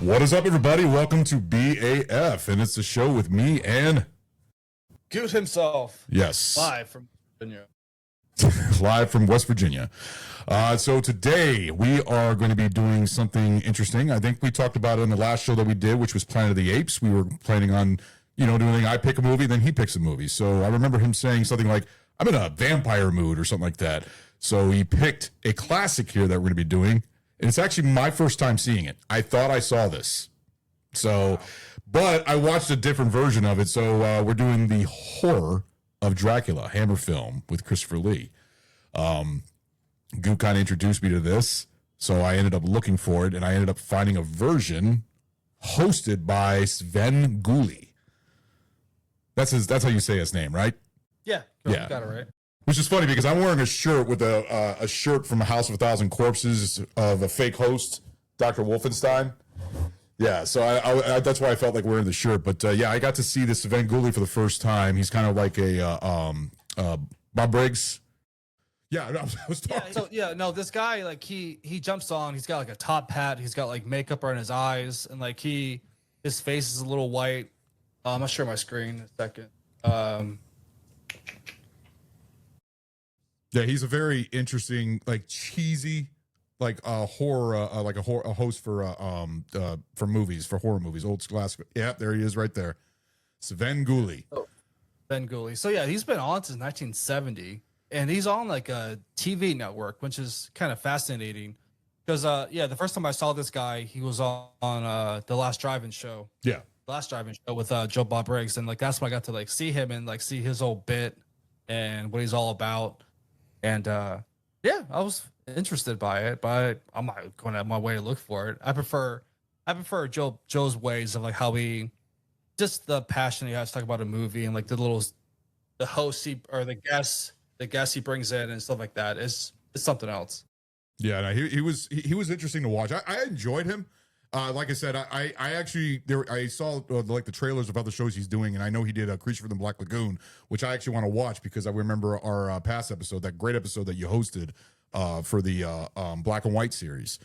What is up, everybody? Welcome to BAF, and it's a show with me and Gute himself. Yes, live from Virginia. Live from West Virginia. So today we are going to be doing something interesting. I think we talked about it in the last show that we did, which was Planet of the Apes. We were planning on, doing I pick a movie, then he picks a movie. So I remember him saying something like, "I'm in a vampire mood" or something like that. So he picked a classic here that we're going to be doing. And it's actually my first time seeing it. I thought I saw this. So, but I watched a different version of it. So we're doing the Horror of Dracula, Hammer film with Christopher Lee. Goot kind of introduced me to this. So I ended up looking for it, and I ended up finding a version hosted by Sven Gule. That's how you say his name, right? Yeah. Yeah. You got it right. Which is funny because I'm wearing a shirt with a shirt from a House of a Thousand Corpses of a fake host, Dr. Wolfenstein. Yeah, so I that's why I felt like wearing the shirt. But yeah, I got to see this Sven Gule for the first time. He's kind of like a Bob Briggs. Yeah, I was talking. This guy, like he jumps on. He's got like a top hat. He's got like makeup around his eyes, and like his face is a little white. I'm not sure my screen in a second. Yeah, he's a very interesting, like cheesy, like horror, a host for movies, for horror movies, old classic. Yeah, there he is, right there, Sven Gule. Sven Gule. So yeah, he's been on since 1970, and he's on like a TV network, which is kind of fascinating. Because the first time I saw this guy, he was on the Last Drive-In show. Yeah, Last Drive-In show with Joe Bob Briggs, and like that's when I got to like see him and like see his old bit and what he's all about. And I was interested by it, but I'm not going out of my way to look for it. I prefer Joe's ways of like how just the passion he has to talk about a movie, and like the host or the guests he brings in and stuff like that. It's something else. Yeah, no, he was interesting to watch. I enjoyed him. Like I said, I actually I saw like the trailers of other shows he's doing, and I know he did a Creature from the Black Lagoon, which I actually want to watch because I remember our past episode, that great episode that you hosted for the Black and White series,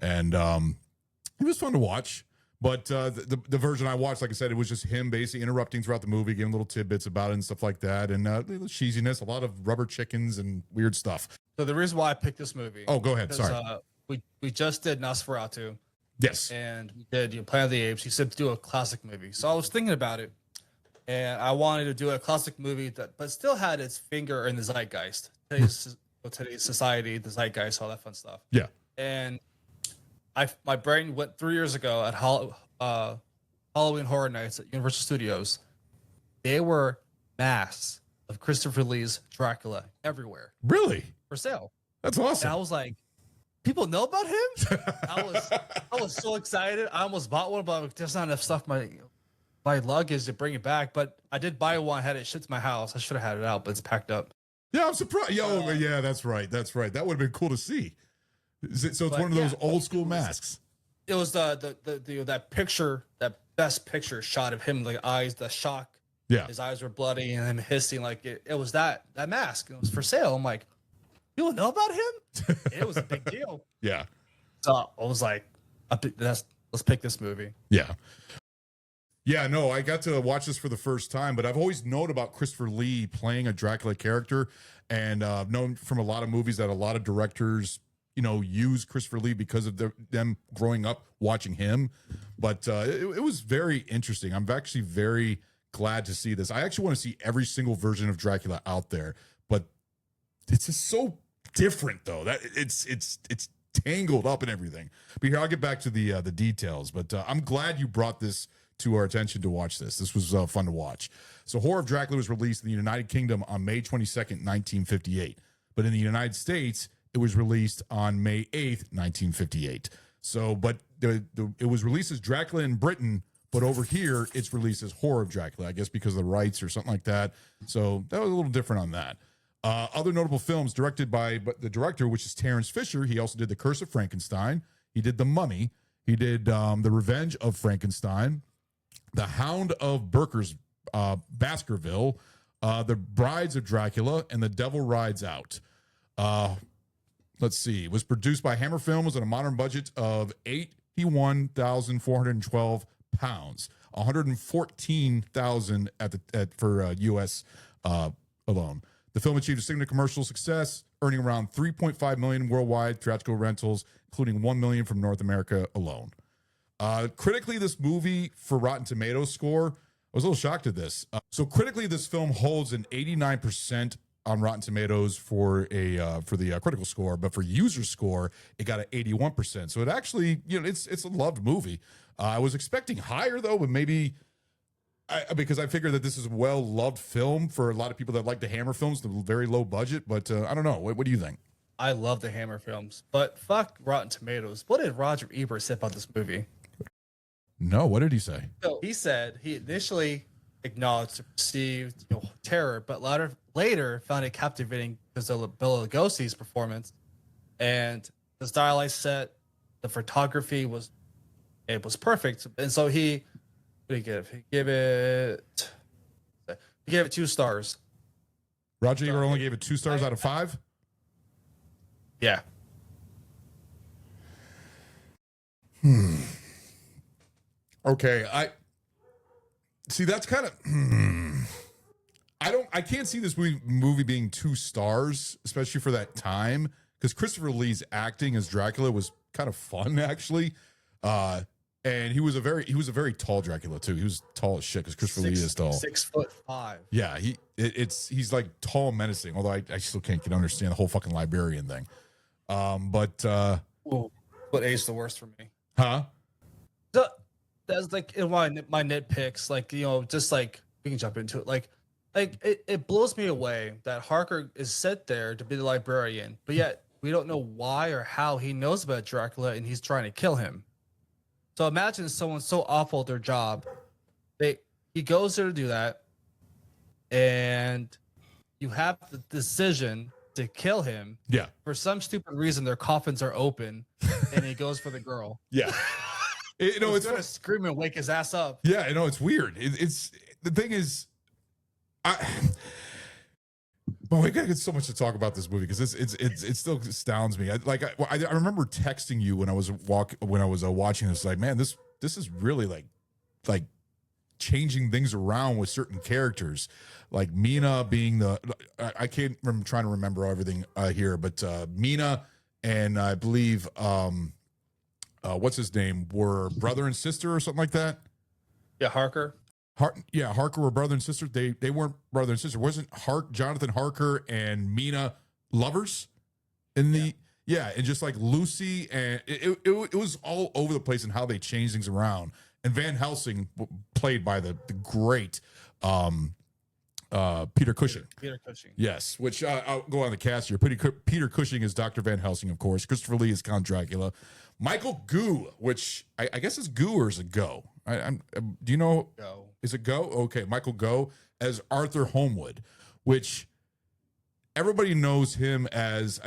and it was fun to watch. But the version I watched, like I said, it was just him basically interrupting throughout the movie, giving little tidbits about it and stuff like that, and little cheesiness, a lot of rubber chickens and weird stuff. So the reason why I picked this movie. Oh, go ahead. Sorry. We just did Nosferatu. Yes. And we did Planet of the Apes. He said to do a classic movie. So I was thinking about it, and I wanted to do a classic movie but still had its finger in the zeitgeist. Today's society, the zeitgeist, all that fun stuff. Yeah. And my brain went 3 years ago at Halloween Horror Nights at Universal Studios. There were masks of Christopher Lee's Dracula everywhere. Really? For sale. That's awesome. And I was like, people know about him? I was so excited. I almost bought one, but there's not enough stuff my luggage to bring it back. But I did buy one. I had it shipped to my house. I should have had it out, but it's packed up. Yeah, I'm surprised. Yeah, that's right. That would have been cool to see. So it's one of those old school masks. It was that picture, that best picture shot of him, like eyes, the shock. Yeah, his eyes were bloody and him hissing. Like it was that mask. It was for sale. I'm like, people know about him? It was a big deal. Yeah. So I was like, let's pick this movie. Yeah. Yeah, no, I got to watch this for the first time, but I've always known about Christopher Lee playing a Dracula character, and known from a lot of movies that a lot of directors, use Christopher Lee because of them growing up watching him. But it was very interesting. I'm actually very glad to see this. I actually want to see every single version of Dracula out there, but it's just so different though that it's tangled up and everything. But here, I'll get back to the details, but I'm glad you brought this to our attention to watch this. This was fun to watch. So Horror of Dracula was released in the United Kingdom on May 22nd, 1958, but in the United States it was released on May 8th, 1958. So but it was released as Dracula in Britain, but over here it's released as Horror of Dracula, I guess because of the rights or something like that. So that was a little different on that. Other notable films directed by the director, which is Terence Fisher. He also did The Curse of Frankenstein. He did The Mummy. He did The Revenge of Frankenstein, The Hound of Baskerville, The Brides of Dracula, and The Devil Rides Out. Let's see. It was produced by Hammer Films on a modern budget of $8 £1,412, 114,000 for US alone. The film achieved a significant commercial success, earning around 3.5 million worldwide theatrical rentals, including 1 million from North America alone. Critically, this movie for Rotten Tomatoes score, I was a little shocked at this. So critically, this film holds an 89% on Rotten Tomatoes for the critical score, but for user score, it got an 81%. So it actually, it's a loved movie. I was expecting higher though, but maybe because I figured that this is a well-loved film for a lot of people that like the Hammer films, the very low budget. But I don't know. What do you think? I love the Hammer films, but fuck Rotten Tomatoes. What did Roger Ebert say about this movie? No, what did he say? So he said he initially acknowledged perceived terror, but later found it captivating because of Bela Lugosi's performance and the stylized set, the photography was perfect, and so he gave it 2 stars. Roger Ebert only gave it 2 stars out of 5. Yeah. Okay, I see. That's kind of. I can't see this movie being 2 stars, especially for that time, because Christopher Lee's acting as Dracula was kind of fun, actually. And he was a very tall Dracula too. He was tall as shit because Christopher Lee is tall. 6'5". Yeah, he's like tall and menacing. Although I still can't understand the whole fucking librarian thing. But what aged the worst for me? Huh? That's like in my nitpicks. Like just like we can jump into it. Like it blows me away that Harker is set there to be the librarian, but yet we don't know why or how he knows about Dracula and he's trying to kill him. So imagine someone so awful at their job, he goes there to do that, and you have the decision to kill him. Yeah. For some stupid reason, their coffins are open, and he goes for the girl. Yeah. It's gonna scream and wake his ass up. Yeah, it's weird. It's the thing is, we gotta get so much to talk about this movie because it still astounds me. I remember texting you when I was watching this. Like, man, this is really like changing things around with certain characters, like Mina being I can't remember, trying to remember everything here, but Mina and I believe what's his name were brother and sister or something like that. Yeah, Harker. Harker were brother and sister. They weren't brother and sister. Wasn't Jonathan Harker and Mina lovers in the and just like Lucy, and it was all over the place and how they changed things around. And Van Helsing, played by the great Peter Cushing. Peter Cushing. Yes, which I'll go on the cast here. Peter Cushing is Dr. Van Helsing, of course. Christopher Lee is Count Dracula. Michael Gou, which I guess is Gou or is it Go? Do you know? Go. Is it Go? Okay, Michael Go as Arthur Homewood, which everybody knows him as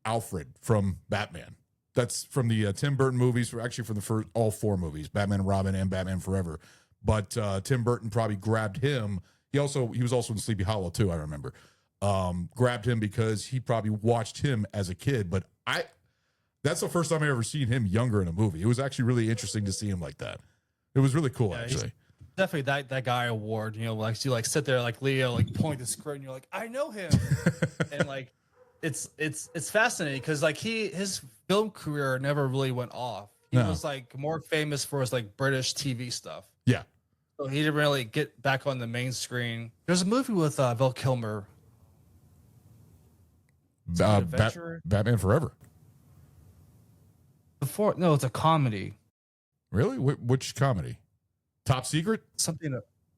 Alfred from Batman. That's from the Tim Burton movies, actually from the all 4 movies, Batman and Robin and Batman Forever. But Tim Burton probably grabbed him. He was also in Sleepy Hollow too, I remember. Grabbed him because he probably watched him as a kid. But that's the first time I ever seen him younger in a movie. It was actually really interesting to see him like that. It was really cool, actually. Definitely that guy award. Like you sit there like Leo, like point the script, and you're like, I know him, and like it's fascinating because like his film career never really went off. He was like more famous for his like British TV stuff. Yeah. So he didn't really get back on the main screen. There's a movie with Val Kilmer. Batman Forever. It's a comedy. Really? Which comedy? Top Secret?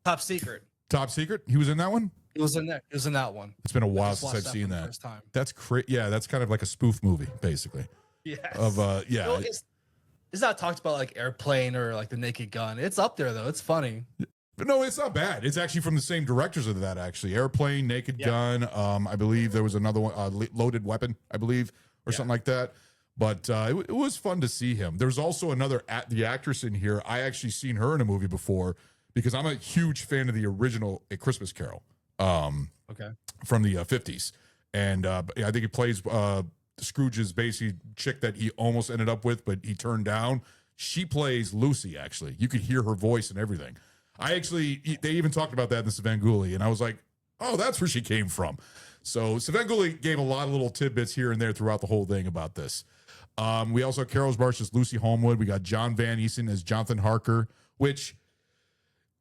Top Secret. Top Secret? He was in that one? He was in that one. It's been a while since I've seen that. That's Yeah, that's kind of like a spoof movie, basically. Yes. It's not talked about like Airplane or like The Naked Gun. It's up there though. It's funny. But no, it's not bad. It's actually from the same directors of that, actually. Airplane, Naked Gun. I believe there was another one, Loaded Weapon, I believe, or something like that. But it was fun to see him. There's also the actress in here. I actually seen her in a movie before because I'm a huge fan of the original A Christmas Carol. From the 50s. And I think he plays Scrooge's basically chick that he almost ended up with, but he turned down. She plays Lucy. Actually, you could hear her voice and everything. They even talked about that in the Svengoolie, and I was like, oh, that's where she came from. So Svengoolie gave a lot of little tidbits here and there throughout the whole thing about this. We also have Carol Sbarge as Lucy Homewood. We got John Van Eason as Jonathan Harker, which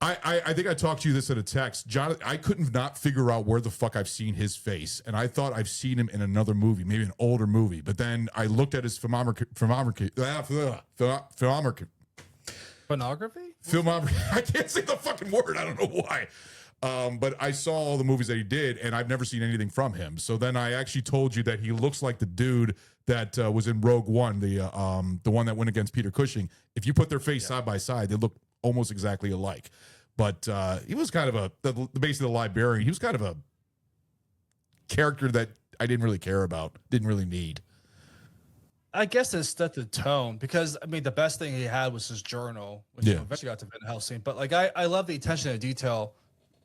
I think I talked to you this in a text. John, I couldn't not figure out where the fuck I've seen his face, and I thought I've seen him in another movie, maybe an older movie. But then I looked at his filmography. I can't say the fucking word. I don't know why. But I saw all the movies that he did, and I've never seen anything from him. So then I actually told you that he looks like the dude that was in Rogue One, the one that went against Peter Cushing. If you put their face side by side, they look almost exactly alike. But he was kind of basically the librarian. He was kind of a character that I didn't really care about, didn't really need. I guess it set the tone because I mean the best thing he had was his journal, which eventually got to Van Helsing. But like I love the attention to detail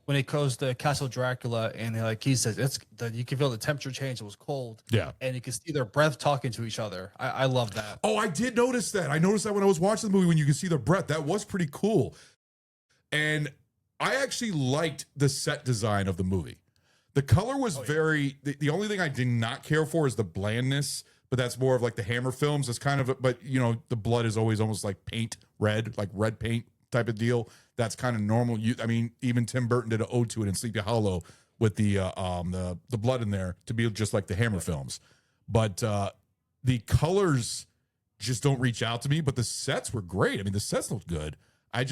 when he goes to Castle Dracula and he says it's that you can feel the temperature change. It was cold. Yeah. And you can see their breath talking to each other. I love that. Oh, I did notice that. I noticed that when I was watching the movie when you can see their breath. That was pretty cool. And I actually liked the set design of the movie. The color was the only thing I did not care for is the blandness, but that's more of like the Hammer films. It's kind of, but you know, the blood is always almost like paint red, like red paint type of deal. That's kind of normal. I mean, even Tim Burton did an ode to it in Sleepy Hollow with the blood in there to be just like the Hammer films. But the colors just don't reach out to me. But the sets were great. I mean, the sets looked good. I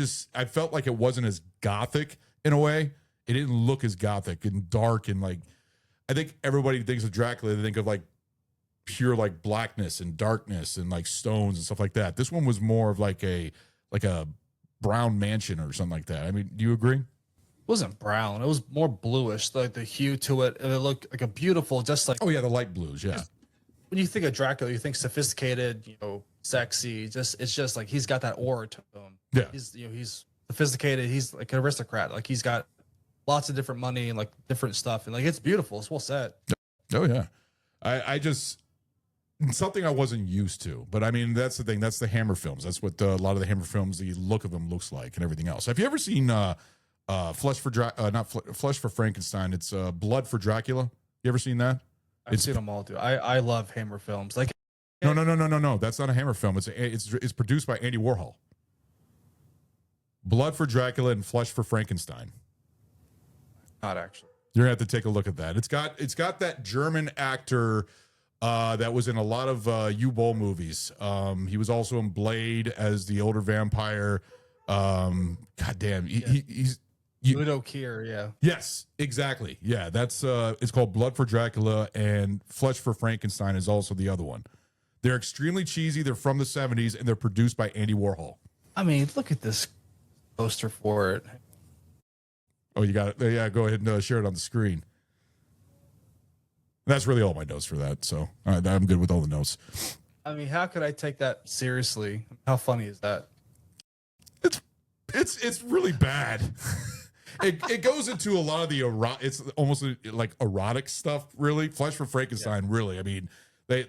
felt like it wasn't as gothic in a way. It didn't look as gothic and dark and like. I think everybody thinks of Dracula. They think of like pure like blackness and darkness and like stones and stuff like that. This one was more of like a brown mansion or something like that. I mean, do you agree? It wasn't brown. It was more bluish, like the hue to it. And it looked like a beautiful, just like. Oh yeah, the light blues. Yeah. When you think of Dracula, you think sophisticated, sexy. It's just like he's got that aura to him. Yeah. He's sophisticated. He's like an aristocrat. Like he's got lots of different money and like different stuff. And like it's beautiful. It's well set. Oh yeah. I just something I wasn't used to, but I mean that's the thing. That's the Hammer films. That's what a lot of the Hammer films, the look of them looks like, and everything else. Have you ever seen Flesh for Frankenstein? It's Blood for Dracula. You ever seen that? I've seen them all, dude. I love Hammer films. Like no. That's not a Hammer film. It's produced by Andy Warhol. Blood for Dracula and Flesh for Frankenstein. Not actually. You're gonna have to take a look at that. It's got that German actor that was in a lot of U-Bowl movies. He was also in Blade as the older vampire. God damn, he's Udo Kier, yeah. Yes, exactly. Yeah, that's it's called Blood for Dracula, and Flesh for Frankenstein is also the other one. They're extremely cheesy. They're from the 70s, and they're produced by Andy Warhol. I mean, look at this poster for it. Oh, you got it. Yeah, go ahead and share it on the screen. That's really all my notes for that. So I'm good with all the notes. I mean, how could I take that seriously? How funny is that? It's really bad. It goes into a lot of the it's almost like erotic stuff. Really, Flesh for Frankenstein. Yeah. Really, I mean, the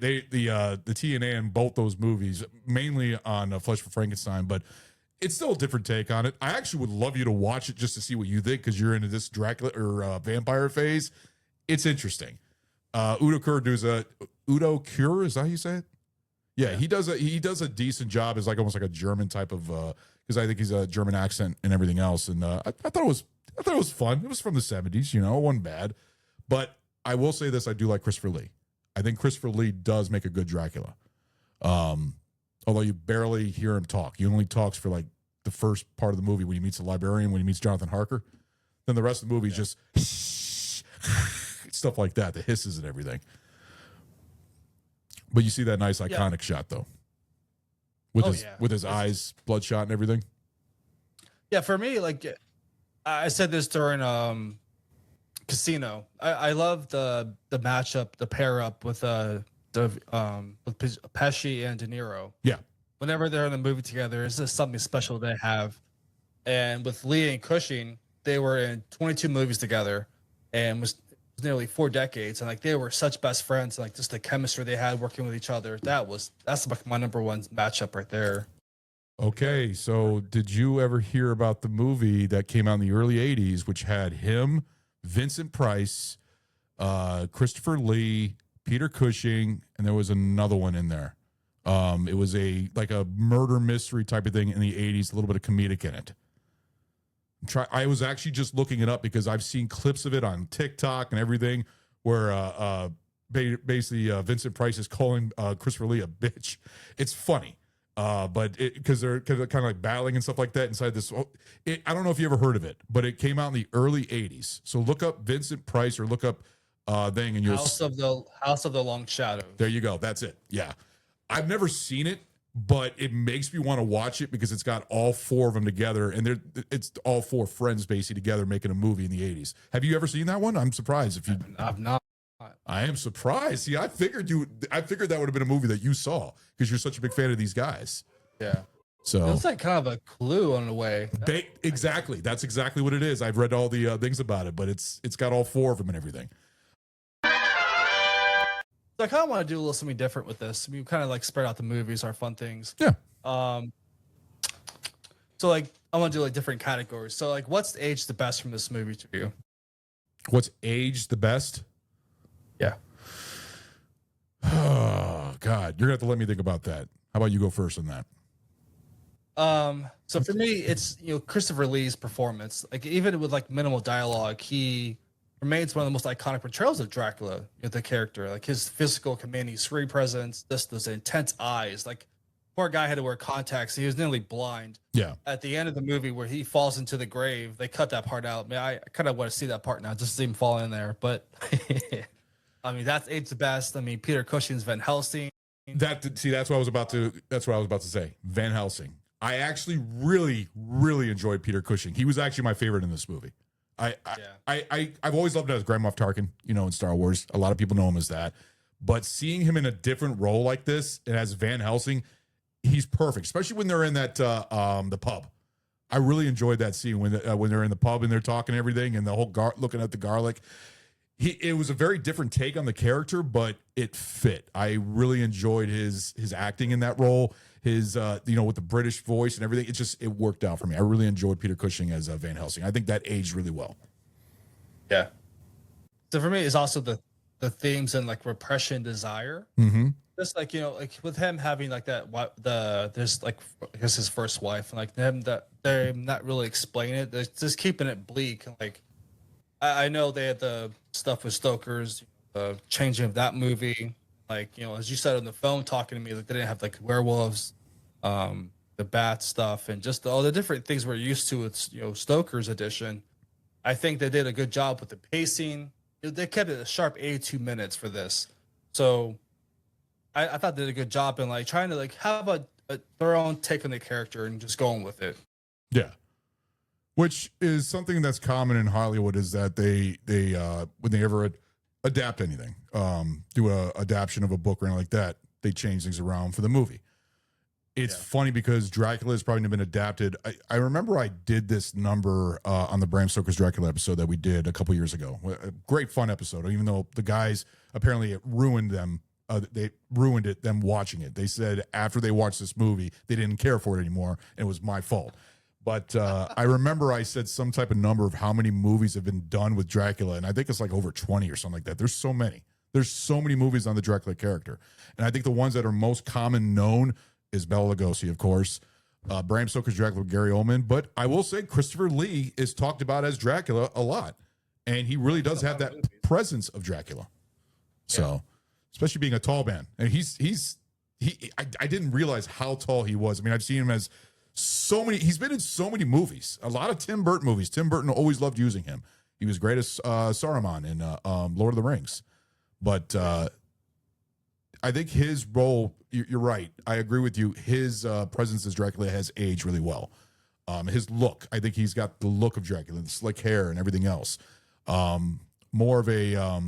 TNA in both those movies, mainly on Flesh for Frankenstein, but it's still a different take on it. I actually would love you to watch it just to see what you think because you're into this Dracula or vampire phase. It's interesting. Udo Kier, is that how you say it? Yeah, he does a decent job as like almost like a German type of because I think he's a German accent and everything else. And I thought it was fun. It was from the 70s, it wasn't bad. But I will say this, I do like Christopher Lee. I think Christopher Lee does make a good Dracula. Although you barely hear him talk. He only talks for like the first part of the movie when he meets the librarian, when he meets Jonathan Harker. Then the rest of the movie is just stuff like that, the hisses and everything. But you see that nice iconic shot though, with his eyes bloodshot and everything. Yeah, for me, like I said this during Casino. I love the matchup, the pair up with Pesci and De Niro. Yeah, whenever they're in the movie together, it's just something special they have. And with Lee and Cushing, they were in 22 movies together, and was nearly 4 decades, and like they were such best friends, like just the chemistry they had working with each other. That's like my number one matchup right there. Okay, so did you ever hear about the movie that came out in the early 80s, which had him, Vincent Price, Christopher Lee, Peter Cushing, and there was another one in there. It was like a murder mystery type of thing in the 80s, a little bit of comedic in it. I was actually just looking it up because I've seen clips of it on TikTok and everything where basically Vincent Price is calling Christopher Lee a bitch. It's funny. But because they're kind of like battling and stuff like that inside this. I don't know if you ever heard of it, but it came out in the early 80s. So look up Vincent Price or look up thing and you'll House of the Long Shadows. There you go. That's it. Yeah. I've never seen it, but it makes me want to watch it because it's got all four of them together and it's all four friends basically together making a movie in the 80s. Have you ever seen that one? I'm surprised if you I've not. I am surprised. See, I figured that would have been a movie that you saw because you're such a big fan of these guys. Yeah. So it's like kind of a clue in a way. Exactly. That's exactly what it is. I've read all the things about it, but it's got all four of them and everything. So I kind of want to do a little something different with this. We kind of like spread out the movies, our fun things. Yeah. So like I want to do like different categories. So like, what's aged the best from this movie to you? What's aged the best? Yeah. Oh God, you're gonna have to let me think about that. How about you go first on that? So for me, it's Christopher Lee's performance. Like even with like minimal dialogue, he remains one of the most iconic portrayals of Dracula. The character, like his physical commanding screen presence, those intense eyes. Like poor guy had to wear contacts. He was nearly blind. Yeah. At the end of the movie where he falls into the grave, they cut that part out. Man, I kind of want to see that part now, just to see him fall in there. But I mean, that's aged the best. I mean, Peter Cushing's Van Helsing. That's what I was about to say. Van Helsing. I actually really, really enjoyed Peter Cushing. He was actually my favorite in this movie. I've always loved him as Grand Moff Tarkin, in Star Wars. A lot of people know him as that. But seeing him in a different role like this and as Van Helsing, he's perfect, especially when they're in that the pub. I really enjoyed that scene when they're in the pub and they're talking everything and the whole looking at the garlic. It was a very different take on the character, but it fit. I really enjoyed his acting in that role. His with the British voice and everything. It worked out for me. I really enjoyed Peter Cushing as Van Helsing. I think that aged really well. Yeah. So for me, it's also the themes and like repression, desire. Mm-hmm. Just like like with him having like that there's like I guess his first wife and like them that they're not really explaining it. They're just keeping it bleak. Like I know they had the stuff with Stoker's, changing of that movie. Like, as you said on the phone talking to me, like they didn't have like werewolves, the bat stuff, and just all the different things we're used to with, Stoker's edition. I think they did a good job with the pacing. They kept it a sharp 82 minutes for this. So I thought they did a good job in like trying to like have their own take on the character and just going with it. Yeah. Which is something that's common in Hollywood is that they when they ever adapt anything, do a adaptation of a book or anything like that, they change things around for the movie. It's funny because Dracula has probably been adapted. I remember I did this number on the Bram Stoker's Dracula episode that we did a couple years ago. A great fun episode, even though the guys apparently it ruined them. They ruined it, them watching it. They said after they watched this movie, they didn't care for it anymore. And it was my fault. But I remember I said some type of number of how many movies have been done with Dracula. And I think it's like over 20 or something like that. There's so many. There's so many movies on the Dracula character. And I think the ones that are most common known is Bela Lugosi, of course. Bram Stoker's Dracula with Gary Oldman. But I will say Christopher Lee is talked about as Dracula a lot. And he really does have that presence of Dracula. So, especially being a tall man. And I didn't realize how tall he was. I mean, I've seen him as he's been in so many movies, a lot of Tim Burton movies. Tim Burton always loved using him. He was great as Saruman in Lord of the Rings. But I think his role, you're right. I agree with you. His presence as Dracula has aged really well. His look, I think he's got the look of Dracula, the slick hair and everything else. More of a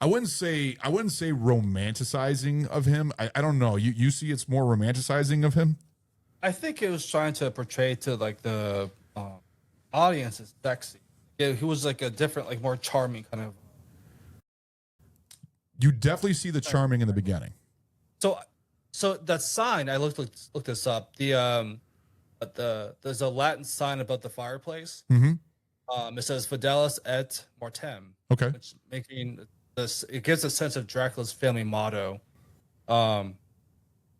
I wouldn't say romanticizing of him. I don't know. You see it's more romanticizing of him? I think it was trying to portray to like the audience as sexy. Yeah, he was like a different, like more charming kind of. You definitely see the charming in the beginning. So So that sign, I looked this up. There's a Latin sign above the fireplace. Mm-hmm. It says Fidelis et Mortem. Okay. Which making this, it gives a sense of Dracula's family motto.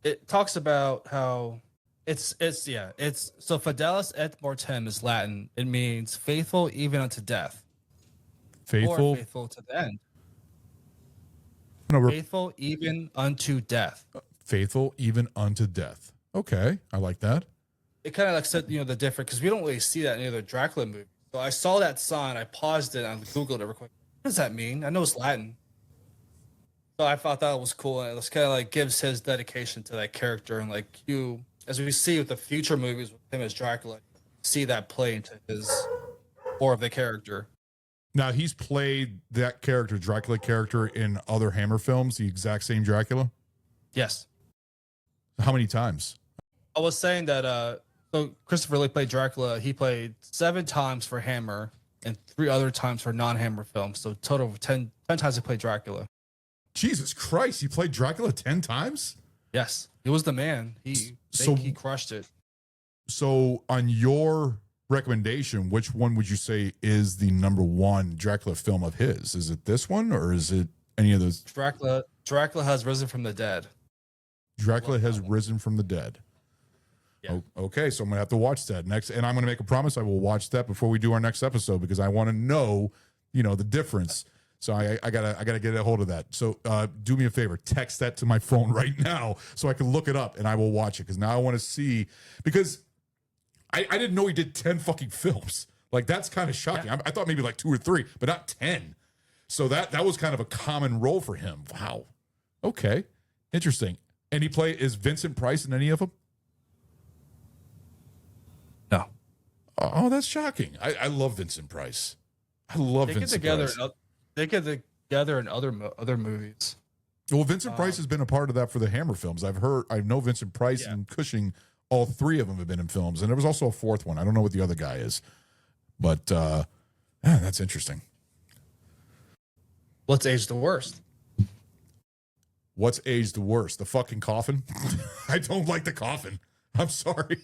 It talks about how it's so Fidelis et Mortem is Latin. It means faithful even unto death. Faithful. Or faithful to the end. No, faithful even unto death. Faithful even unto death. Okay, I like that. It kind of like said, the different, because we don't really see that in any other Dracula movie. So I saw that sign, I paused it, I Googled it real quick. What does that mean? I know it's Latin. So I thought that was cool, and it was kind of like gives his dedication to that character, and like as we see with the future movies with him as Dracula, see that play into his core of the character. Now he's played that character, Dracula character, in other Hammer films, the exact same Dracula. Yes. How many times? I was saying that so Christopher Lee played Dracula. He played 7 times for Hammer and 3 other times for non-Hammer films. So total of 10 times he played Dracula. Jesus Christ, he played Dracula 10 times? Yes, he was the man. He crushed it. So on your recommendation, which one would you say is the number 1 Dracula film of his? Is it this one, or is it any of those? Dracula Has Risen from the Dead. Dracula Has Risen from the Dead. Yeah. Okay, so I'm gonna have to watch that next, and I'm gonna make a promise I will watch that before we do our next episode, because I want to know, the difference. So I gotta get a hold of that. So do me a favor, text that to my phone right now so I can look it up, and I will watch it, because now I want to see, because I didn't know he did 10 fucking films. Like, that's kind of shocking. Yeah. I thought maybe like 2 or 3, but not 10. So that was kind of a common role for him. Wow. Okay. Interesting. And is Vincent Price in any of them? No. Oh, that's shocking. I love Vincent Price. I love Vincent Price. They get together in other movies. Well, Vincent Price has been a part of that for the Hammer films. I know Vincent Price and Cushing, all 3 of them have been in films. And there was also a 4th one. I don't know what the other guy is. But that's interesting. What's aged the worst? What's aged the worst? The fucking coffin? I don't like the coffin. I'm sorry.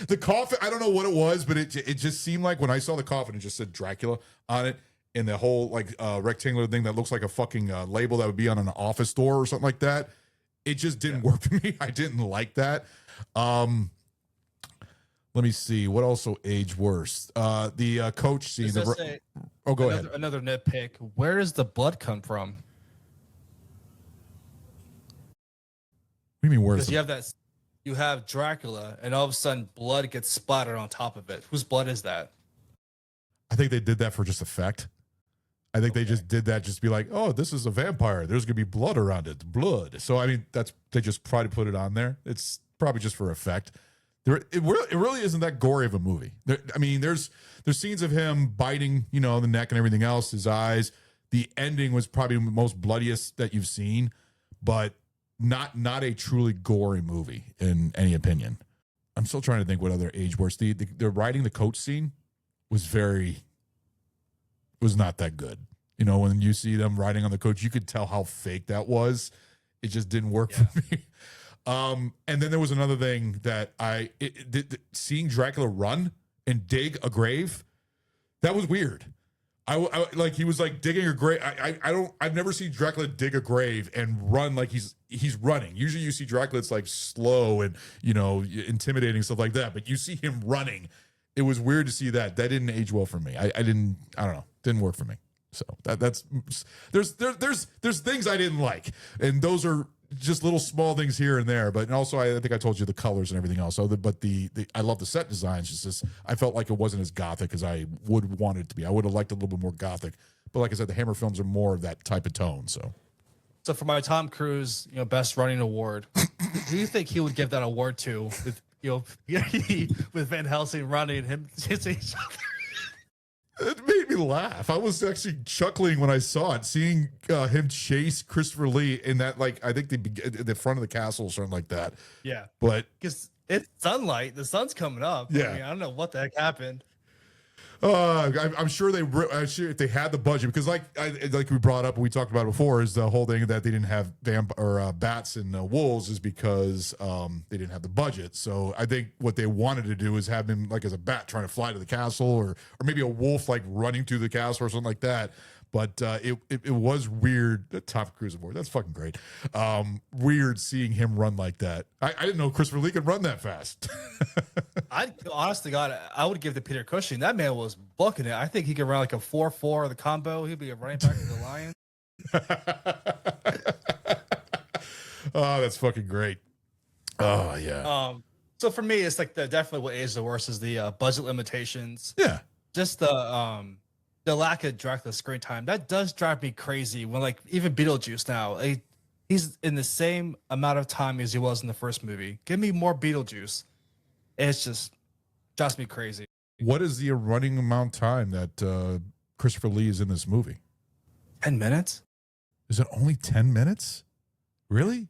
The coffin, I don't know what it was, but it just seemed like when I saw the coffin, it just said Dracula on it, and the whole rectangular thing that looks like a fucking label that would be on an office door or something like that. It just didn't work for me. I didn't like that. Let me see what also aged worse. The coach scene. Go ahead. Another nitpick. Where does the blood come from? What do you mean? Where's you have Dracula, and all of a sudden blood gets splattered on top of it. Whose blood is that? I think they did that for just effect. I think they just did that just to be like, oh, this is a vampire. There's gonna be blood around it. Blood. So I mean, they just probably put it on there. It's probably just for effect. It really isn't that gory of a movie. There's scenes of him biting, the neck and everything else, his eyes. The ending was probably the most bloodiest that you've seen, but not a truly gory movie in any opinion. I'm still trying to think what other age worse. The riding the coach scene was not that good. When you see them riding on the coach, you could tell how fake that was. It just didn't work for me. And then there was another thing that seeing Dracula run and dig a grave, that was weird. I like, he was like digging a grave. I've never seen Dracula dig a grave and run like he's running. Usually you see Dracula, it's like slow and, intimidating, stuff like that. But you see him running. It was weird to see that. That didn't age well for me. I don't know. Didn't work for me. So there's things I didn't like. And those are just little small things here and there, but also I think I told you the colors and everything else. So, but I love the set designs. Just I felt like it wasn't as gothic as I would want it to be. I would have liked a little bit more gothic, but like I said, the Hammer films are more of that type of tone. So for my Tom Cruise, best running award, who do you think he would give that award to? With with Van Helsing running him chasing each other. It made me laugh. I was actually chuckling when I saw it, seeing him chase Christopher Lee in that, like, I think the front of the castle or something like that. Yeah. But because it's sunlight, the sun's coming up. Yeah. I don't know what the heck happened. I'm sure I'm sure if they had the budget, because like we brought up and we talked about before, is the whole thing that they didn't have bats and wolves is because they didn't have the budget. So I think what they wanted to do is have him like as a bat trying to fly to the castle, or maybe a wolf like running to the castle or something like that. But it was weird. Tom Cruise aboard. That's fucking great. Weird seeing him run like that. I didn't know Christopher Lee could run that fast. I honestly, God, I would give to Peter Cushing. That man was booking it. I think he could run like a 4-4 the combo. He'd be a running back of the Lions. Oh, that's fucking great. Oh yeah. So for me, it's like definitely what aged the worst is the budget limitations. Yeah. Just the lack of Dracula screen time. That does drive me crazy when like even Beetlejuice now, he's in the same amount of time as he was in the first movie. Give me more Beetlejuice. It's just drives me crazy. What is the running amount of time that Christopher Lee is in this movie? 10 minutes? Is it only 10 minutes? Really?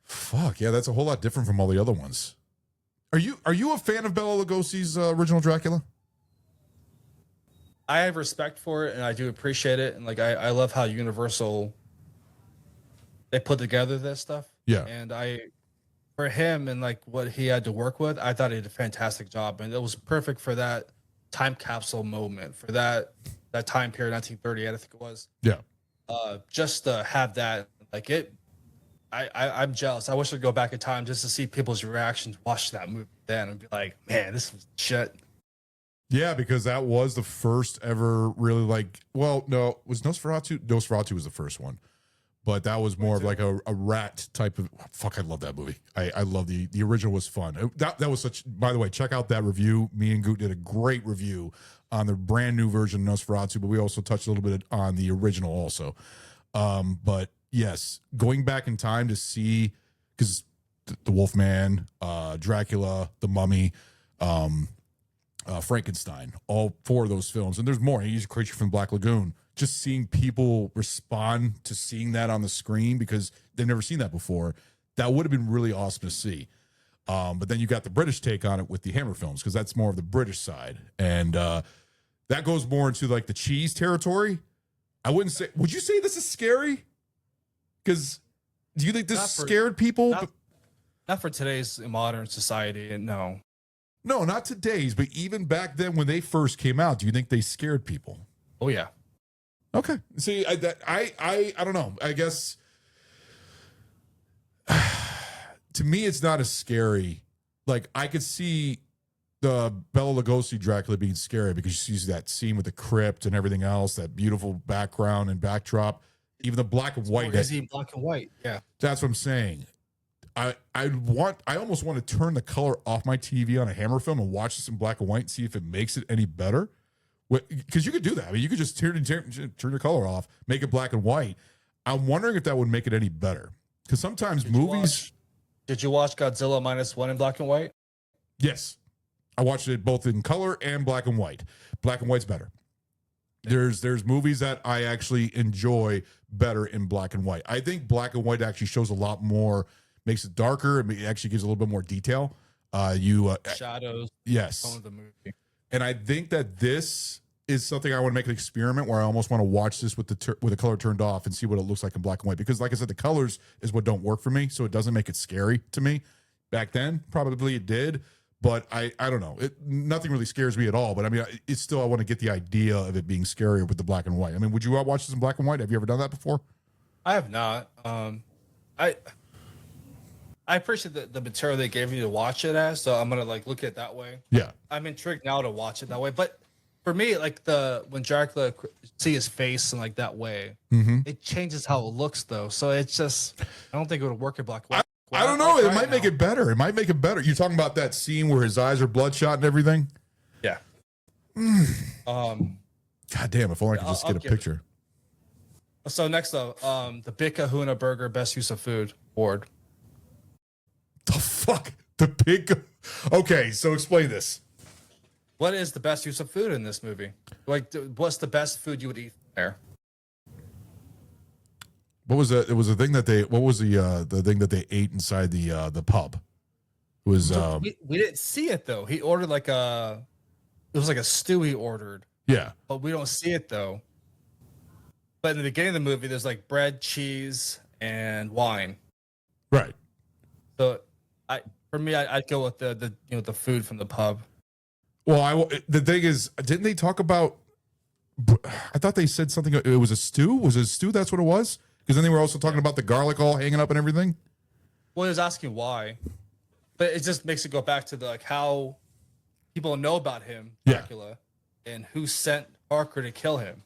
Fuck, yeah, that's a whole lot different from all the other ones. Are you a fan of Bela Lugosi's original Dracula? I have respect for it and I do appreciate it. And like I love how Universal they put together this stuff. Yeah. And for him and like what he had to work with, I thought he did a fantastic job. And it was perfect for that time capsule moment, for that time period, 1938, I think it was. Yeah. Just to have that, like it, I'm jealous. I wish I'd go back in time just to see people's reactions, watch that movie then and be like, man, this was shit. Yeah, because that was the first ever really like, well, no, was Nosferatu? Nosferatu was the first one. But that was more of like a rat type of, fuck, I love that movie. I love the original was fun. That was such, by the way, check out that review. Me and Gute did a great review on the brand new version of Nosferatu, but we also touched a little bit on the original also. But yes, going back in time to see, because the Wolfman, Dracula, the Mummy, Frankenstein, all four of those films, and there's more. He's a creature from the Black Lagoon. Just seeing people respond to seeing that on the screen because they've never seen that before, that would have been really awesome to see. But then you got the British take on it with the Hammer films because that's more of the British side, and that goes more into like the cheese territory. I wouldn't say. Would you say this is scary? Because do you think this scared people? Not for today's modern society. No, not today's, but even back then when they first came out, do you think they scared people? Oh yeah. Okay. See, I don't know. I guess to me, it's not as scary. Like I could see the Bela Lugosi Dracula being scary because you see that scene with the crypt and everything else, that beautiful background and backdrop, even the black and white. Is he black and white? Yeah. That's what I'm saying. I almost want to turn the color off my TV on a Hammer film and watch this in black and white and see if it makes it any better. Because you could do that. I mean, you could just turn the color off, make it black and white. I'm wondering if that would make it any better. Because sometimes movies. Did you watch Godzilla -1 in black and white? Yes, I watched it both in color and black and white. Black and white's better. There's movies that I actually enjoy better in black and white. I think black and white actually shows a lot more, makes it darker. It actually gives a little bit more detail. Shadows. Yes. Tone of the movie. And I think that this is something I want to make an experiment where I almost want to watch this with the color turned off and see what it looks like in black and white. Because like I said, the colors is what don't work for me. So it doesn't make it scary to me. Back then, probably it did. But I don't know. Nothing really scares me at all. But I mean, it's still, I want to get the idea of it being scarier with the black and white. I mean, would you watch this in black and white? Have you ever done that before? I have not. I appreciate the material they gave you to watch it as, so I'm gonna like look at it that way. Yeah, I'm intrigued now to watch it that way. But for me, like when Dracula see his face and like that way, it changes how it looks though. So it's just I don't think it would work in black and white. I don't know. It might make it better. It might make it better. You're talking about that scene where his eyes are bloodshot and everything. Yeah. God damn! If only I could just get a picture. So next up, the Big Kahuna Burger Best Use of Food Award. The fuck? The big. Okay, so explain this. What is the best use of food in this movie? Like, what's the best food you would eat there? What was it? It was the thing that they. What was the thing that they ate inside the pub? It was we didn't see it though. He ordered like a it was like a stew he ordered. Yeah. But we don't see it though. But in the beginning of the movie, there's like bread, cheese, and wine. Right. So I'd go with the the food from the pub. Well, the thing is, didn't they talk about? I thought they said something. It was a stew. Was it a stew? That's what it was. Because then they were also talking about the garlic all hanging up and everything. Well, he was asking why, but it just makes it go back to the like how people know about him, Dracula, and who sent Harker to kill him.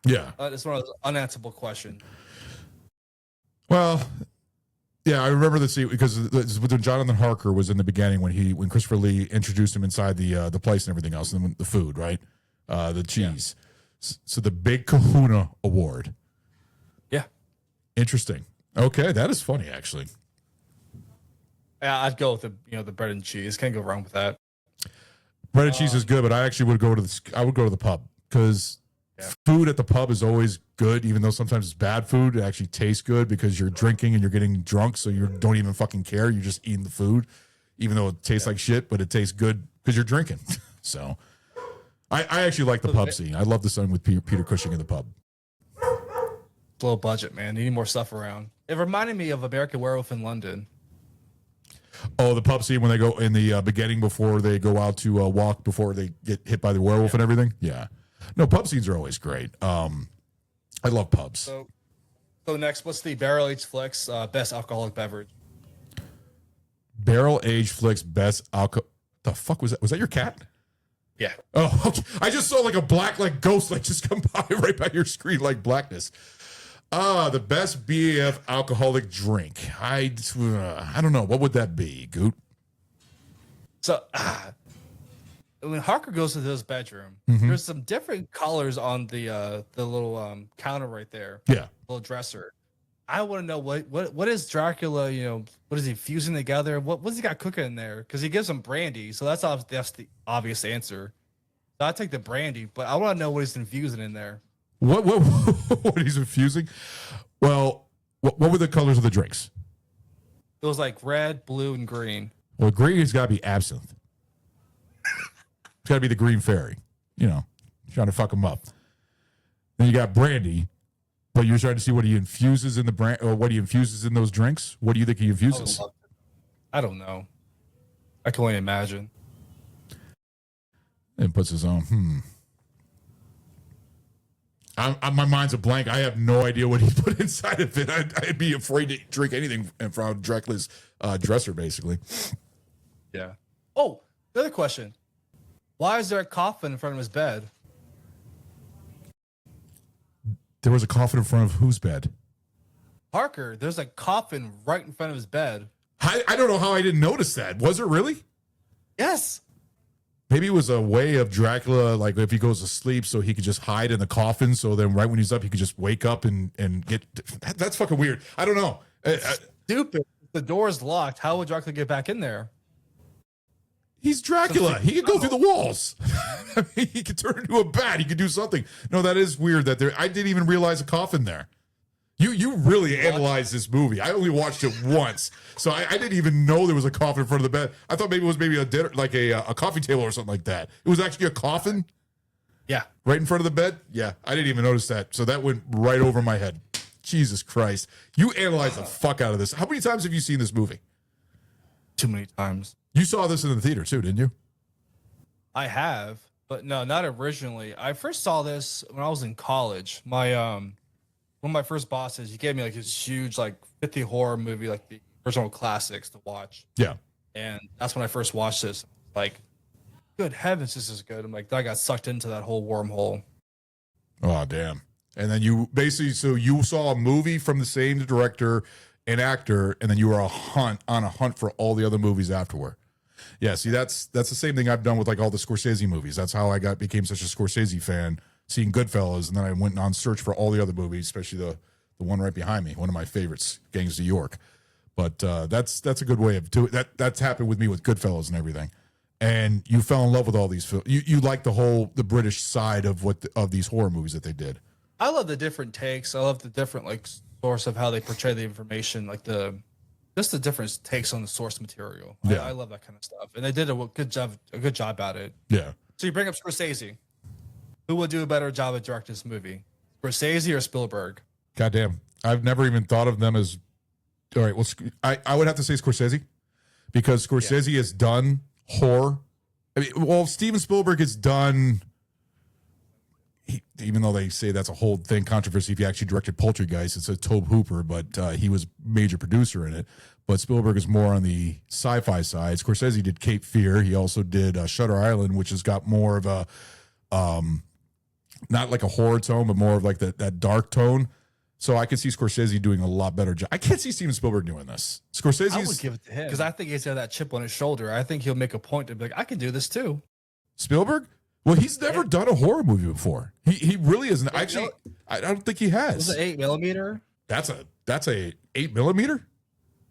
Yeah, it's one of those unanswerable questions. Well, yeah, I remember the scene because when Jonathan Harker was in the beginning when Christopher Lee introduced him inside the place and everything else, and the food, right, the cheese. Yeah. So the Big Kahuna Award. Yeah, interesting. Okay, that is funny actually. Yeah, I'd go with the bread and cheese. Can't go wrong with that. Bread and cheese is good, but I actually would go to the pub because food at the pub is always good, even though sometimes it's bad food. It actually tastes good because you're drinking and you're getting drunk, so you don't even fucking care. You're just eating the food, even though it tastes like shit, but it tastes good because you're drinking. So I actually like the pub scene. I love the scene with Peter Cushing in the pub. Low budget, man. They need more stuff around. It reminded me of American Werewolf in London. Oh, the pub scene when they go in the beginning before they go out to walk before they get hit by the werewolf and everything. Yeah. No, pub scenes are always great. I love pubs. So next, what's the Barrel Aged Flicks best alcoholic beverage? Barrel Aged Flicks best alcohol. The fuck was that? Was that your cat? Yeah. Oh, okay. I just saw like a black ghost just come by right by your screen like blackness. The best BAF alcoholic drink. I don't know. What would that be, Goot? So when Harker goes to his bedroom, there's some different colors on the little counter right there. Yeah. Little dresser. I want to know what is Dracula, what is he fusing together? What's he got cooking in there? Because he gives him brandy, so that's the obvious answer. So I take the brandy, but I want to know what he's infusing in there. What he's infusing? Well, what were the colors of the drinks? It was like red, blue, and green. Well, green has got to be absinthe. It's got to be the Green Fairy. Trying to fuck him up. Then you got brandy, but you're trying to see what he infuses in the brand or what he infuses in those drinks. What do you think he infuses? I don't know. I can only imagine. And puts his own. My mind's a blank. I have no idea what he put inside of it. I'd be afraid to drink anything from Dracula's dresser, basically. Yeah. Oh, the other question. Why is there a coffin in front of his bed? There was a coffin in front of whose bed? Parker, there's a coffin right in front of his bed. I don't know how I didn't notice that. Was it really? Yes. Maybe it was a way of Dracula, like if he goes to sleep, so he could just hide in the coffin. So then, right when he's up, he could just wake up and get. That's fucking weird. I don't know. Stupid. The door's locked. How would Dracula get back in there? He's Dracula. He could go through the walls. I mean, he could turn into a bat. He could do something. No, that is weird. I didn't even realize a coffin there. You really analyzed this movie. I only watched it once, so I didn't even know there was a coffin in front of the bed. I thought maybe it was a dinner, like a coffee table or something like that. It was actually a coffin. Yeah, right in front of the bed. Yeah, I didn't even notice that. So that went right over my head. Jesus Christ, you analyzed the fuck out of this. How many times have you seen this movie? Too many times. You saw this in the theater too, didn't you? I have, but no, not originally. I first saw this when I was in college. My one of my first bosses, he gave me like this huge 50 horror movie, like the original classics to watch. Yeah. And that's when I first watched this. Like, good heavens, this is good. I'm like, I got sucked into that whole wormhole. Oh, damn. And then you basically, so you saw a movie from the same director and actor, and then you were on a hunt for all the other movies afterward. Yeah, see, that's the same thing I've done with all the Scorsese movies. That's how I became such a Scorsese fan, seeing Goodfellas, and then I went on search for all the other movies, especially the one right behind me, one of my favorites, Gangs of New York. But that's a good way of doing that. That's happened with me with Goodfellas and everything. And you fell in love with all these films. You like the British side of of these horror movies that they did. I love the different takes. I love the different source of how they portray the information, just the different takes on the source material. Yeah. I love that kind of stuff, and they did a good job at it. Yeah. So you bring up Scorsese. Who would do a better job at directing this movie? Scorsese or Spielberg? Goddamn. I've never even thought of them as. All right. Well, I would have to say Scorsese because Scorsese has done horror. I mean, well, Steven Spielberg has done. Even though they say that's a whole thing, controversy, if he actually directed Poltergeist, it's a Tobe Hooper, but he was major producer in it. But Spielberg is more on the sci-fi side. Scorsese did Cape Fear. He also did Shutter Island, which has got more of a, not like a horror tone, but more of like that dark tone. So I could see Scorsese doing a lot better job. I can't see Steven Spielberg doing this. Scorsese's, I would give it to him because I think he's got that chip on his shoulder. I think he'll make a point to be like, I can do this too. Spielberg? Well, he's never done a horror movie before. He really isn't. Actually, I don't think he has. Was it 8mm? That's a 8mm?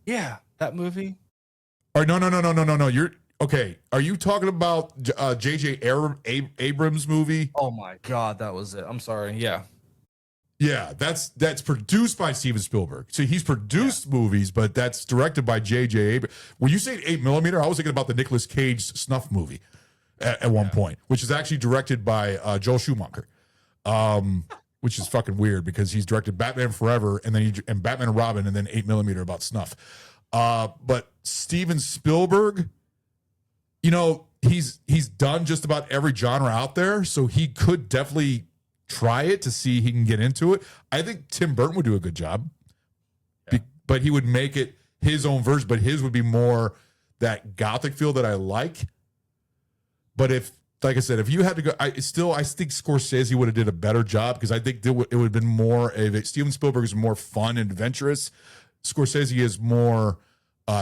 Yeah, that movie. Or no. You're okay. Are you talking about J.J. Abrams movie? Oh my God, that was it. I'm sorry. Yeah. Yeah, that's produced by Steven Spielberg. So he's produced movies, but that's directed by J.J. Abrams. When you say 8mm, I was thinking about the Nicolas Cage snuff movie at one point, which is actually directed by Joel Schumacher, which is fucking weird because he's directed Batman Forever and then and Batman and Robin and then 8mm about snuff. But Steven Spielberg, you know, he's done just about every genre out there, so he could definitely try it to see he can get into it. I think Tim Burton would do a good job, but he would make it his own version, but his would be more that gothic feel that I like. But if, like I said, if you had to go, I think Scorsese would have did a better job because I think it would have been more of it. Steven Spielberg is more fun and adventurous. Scorsese is more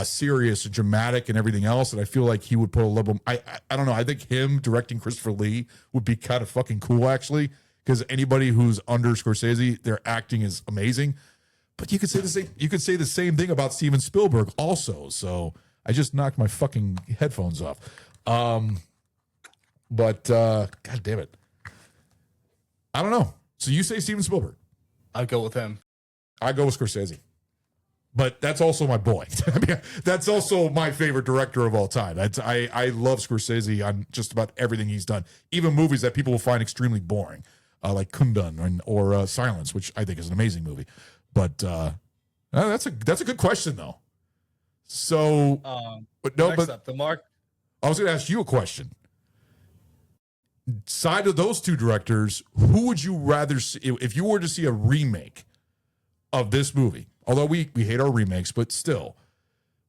serious and dramatic and everything else. And I feel like he would put a little, I don't know. I think him directing Christopher Lee would be kind of fucking cool actually. Because anybody who's under Scorsese, their acting is amazing. But you could say the same. You could say the same thing about Steven Spielberg also. So I just knocked my fucking headphones off. But God damn it, I don't know. So you say Steven Spielberg? I'd go with him. I go with Scorsese. But that's also my boy. I mean, that's also my favorite director of all time. I love Scorsese on just about everything he's done, even movies that people will find extremely boring. Like Kundun or Silence, which I think is an amazing movie. But that's a good question though. So, but no, next but up, the Mark. I was going to ask you a question. Side of those two directors, who would you rather see if you were to see a remake of this movie? Although we hate our remakes, but still,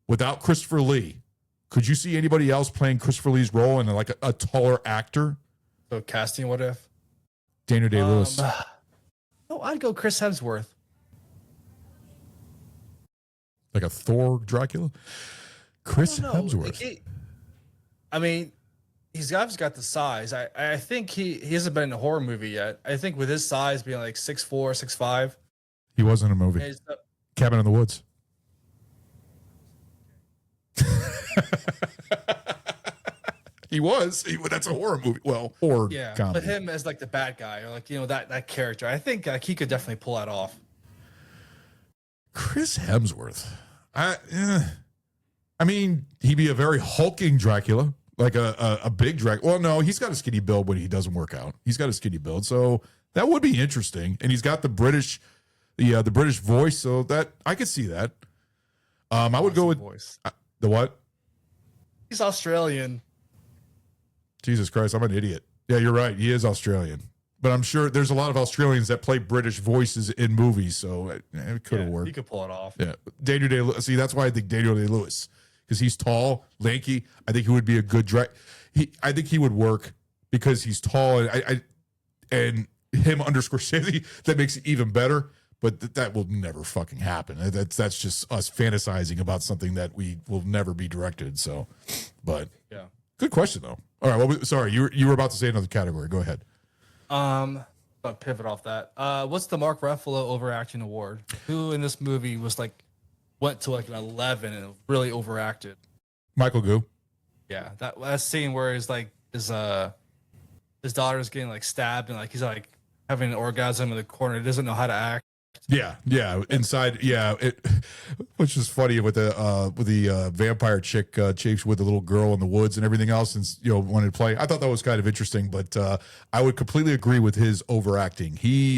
without Christopher Lee, could you see anybody else playing Christopher Lee's role and like a taller actor? So casting, what if? Daniel Day-Lewis. No, I'd go Chris Hemsworth. Like a Thor Dracula? Chris Hemsworth. I mean, he's obviously got the size. I think he hasn't been in a horror movie yet. I think with his size being like 6'4", 6'5". He was in a movie. Cabin in the Woods. He was. That's a horror movie. Well, horror comedy. But him as like the bad guy or like, you know, that character, I think he could definitely pull that off. Chris Hemsworth. I mean, he'd be a very hulking Dracula, like a big Dracula. Well, no, he's got a skinny build when he doesn't work out. He's got a skinny build, so that would be interesting. And he's got the British voice, so that I could see that. I would go with voice. The what? He's Australian. Jesus Christ, I'm an idiot. Yeah, you're right. He is Australian. But I'm sure there's a lot of Australians that play British voices in movies, so it could have worked. He could pull it off. Yeah. Daniel Day-Lewis. See, that's why I think Daniel Day-Lewis. Because he's tall, lanky. I think he would be a good I think he would work because he's tall and him under Scorsese, that makes it even better. But that will never fucking happen. That's just us fantasizing about something that we will never be directed. So, but yeah, good question though. All right, well, sorry, you were about to say another category. Go ahead. I'll pivot off that. What's the Mark Ruffalo overacting award? Who in this movie went to like an 11 and really overacted? Michael Gou. Yeah, that scene where his daughter's getting like stabbed and like he's like having an orgasm in the corner. He doesn't know how to act. Yeah. Inside, yeah. Which is funny with the vampire chick chased with the little girl in the woods and everything else, and wanted to play. I thought that was kind of interesting, but I would completely agree with his overacting. He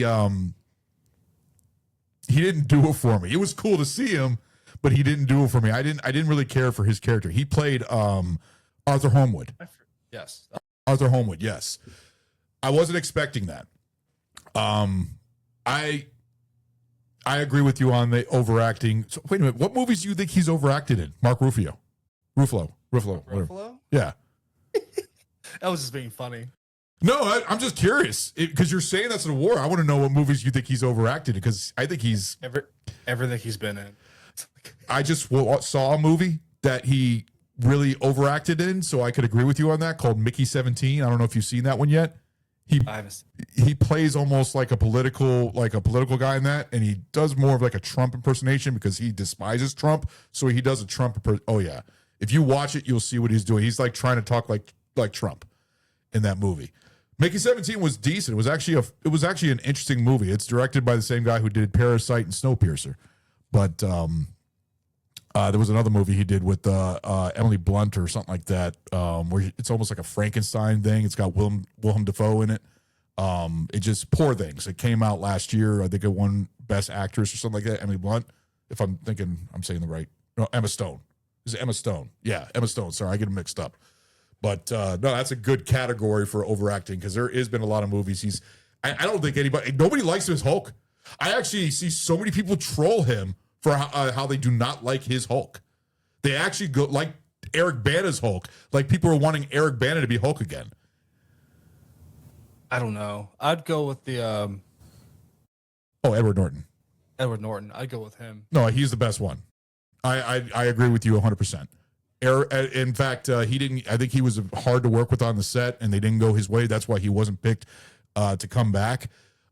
didn't do it for me. It was cool to see him, but he didn't do it for me. I didn't really care for his character. He played Arthur Homewood. Yes. Arthur Homewood, yes. I wasn't expecting that. I agree with you on the overacting. So, wait a minute. What movies do you think he's overacted in? Mark Ruffalo. Whatever. Ruffalo? Yeah. That was just being funny. No, I'm just curious because you're saying that's an award. I want to know what movies you think he's overacted in because I think he's everything he's been in. I just saw a movie that he really overacted in, so I could agree with you on that, called Mickey 17. I don't know if you've seen that one yet. He plays almost like a political guy in that, and he does more of like a Trump impersonation because he despises Trump. So he does a Trump. Oh yeah, if you watch it, you'll see what he's doing. He's like trying to talk like Trump in that movie. Mickey 17 was decent. It was actually an interesting movie. It's directed by the same guy who did Parasite and Snowpiercer, but there was another movie he did with Emily Blunt or something like that, where it's almost like a Frankenstein thing. It's got Willem Dafoe in it. It just Poor Things. It came out last year. I think it won Best Actress or something like that. Emily Blunt, if I'm saying the right. No, Emma Stone. Is it Emma Stone? Yeah, Emma Stone. Sorry, I get them mixed up. But no, that's a good category for overacting because there has been a lot of movies. I don't think nobody likes his Hulk. I actually see so many people troll him for how they do not like his Hulk. They actually go like Eric Bana's Hulk. Like people are wanting Eric Bana to be Hulk again. I don't know. I'd go with the Edward Norton. Edward Norton. I'd go with him. No, he's the best one. I agree with you 100%. In fact, he didn't. I think he was hard to work with on the set, and they didn't go his way. That's why he wasn't picked to come back.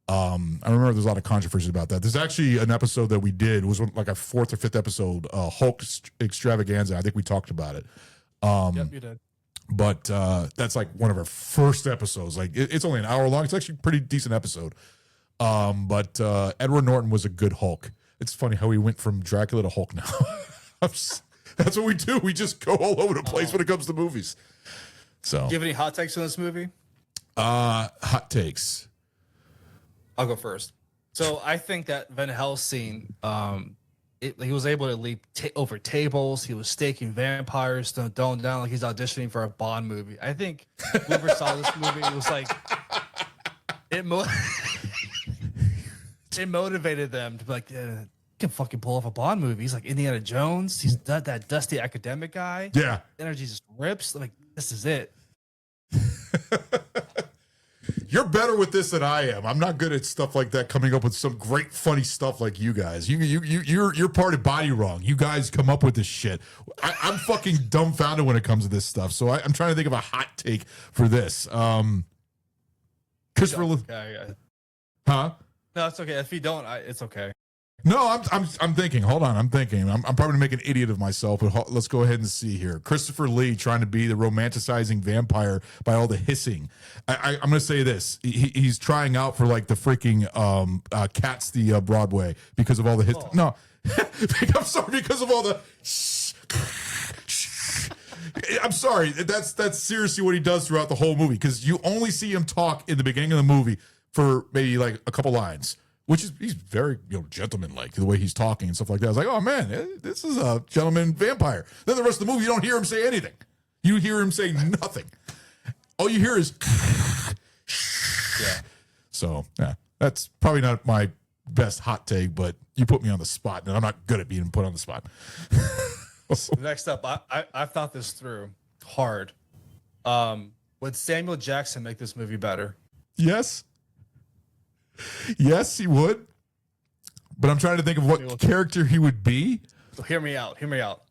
I remember there's a lot of controversy about that. There's actually an episode that we did. It was like a 4th or 5th episode, Hulk Extravaganza. I think we talked about it. Yep, you did. But that's like one of our first episodes. Like it's only an hour long. It's actually a pretty decent episode. But Edward Norton was a good Hulk. It's funny how we went from Dracula to Hulk now. That's what we do. We just go all over the place when it comes to movies. So, do you have any hot takes on this movie? Hot takes. I'll go first. So I think that Van Helsing, he was able to leap over tables. He was staking vampires, throwing down like he's auditioning for a Bond movie. I think whoever saw this movie, it was like it motivated them to be like, can fucking pull off a Bond movie. He's like Indiana Jones. He's that dusty academic guy. Yeah. Energy just rips. Like, this is it. You're better with this than I am. I'm not good at stuff like that, coming up with some great funny stuff like you guys. You're part of Body Wrong. You guys come up with this shit. I'm fucking dumbfounded when it comes to this stuff. So I'm trying to think of a hot take for this. Christopher Huh? No, it's okay. If you don't, it's okay. No, I'm thinking. Hold on, I'm thinking. I'm probably gonna make an idiot of myself. But let's go ahead and see here. Christopher Lee trying to be the romanticizing vampire by all the hissing. I'm gonna say this. He's trying out for like the freaking Cats the Broadway because of all the hiss. Oh. No, I'm sorry, because of all the. I'm sorry. That's seriously what he does throughout the whole movie, because you only see him talk in the beginning of the movie for maybe like a couple lines, which is he's very gentleman-like the way he's talking and stuff like that. I was like, oh man, this is a gentleman vampire. Then the rest of the movie, you don't hear him say anything. You hear him say nothing. All you hear is yeah. So yeah, that's probably not my best hot take, but you put me on the spot, and I'm not good at being put on the spot. Next up, I've thought this through hard. Would Samuel Jackson make this movie better? Yes. Yes, he would. But I'm trying to think of what character he would be. So hear me out. Hear me out.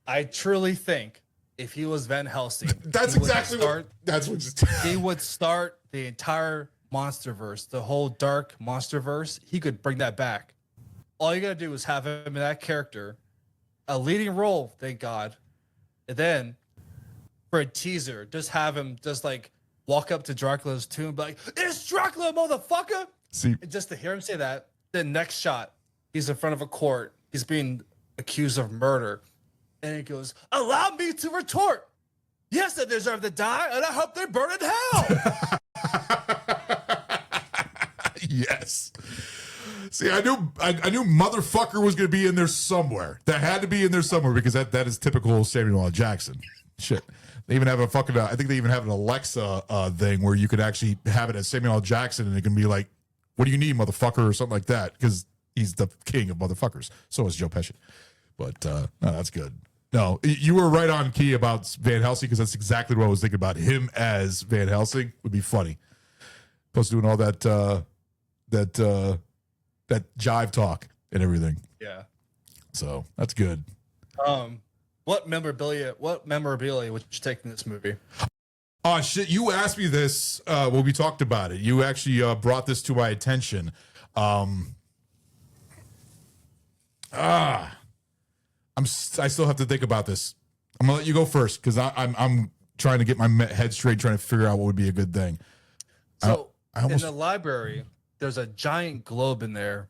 I truly think if he was Van Helsing, that's exactly what. That's what. He would start the entire MonsterVerse, the whole dark MonsterVerse. He could bring that back. All you gotta do is have him in that character, a leading role, thank God. And then for a teaser, just have him just like walk up to Dracula's tomb, like, "It's Dracula, motherfucker!" See, and just to hear him say that, The next shot, he's in front of a court. He's being accused of murder. And he goes, allow me to retort. Yes, they deserve to die, and I hope they burn in hell. Yes. See, I knew motherfucker was going to be in there somewhere. That had to be in there somewhere because that is typical Samuel L. Jackson. Shit. They even have a fucking, I think they even have an Alexa thing where you could actually have it as Samuel L. Jackson and it can be like, what do you need, motherfucker, or something like that, because he's the king of motherfuckers. So is Joe Pesci. But no, that's good. No, you were right on key about Van Helsing because that's exactly what I was thinking about. Him as Van Helsing would be funny. Plus doing all that that jive talk and everything. Yeah. So that's good. What memorabilia would you take in this movie? Oh shit! You asked me this when we talked about it. You actually brought this to my attention. I still have to think about this. I'm gonna let you go first because I'm trying to get my head straight, trying to figure out what would be a good thing. So in the library, there's a giant globe in there.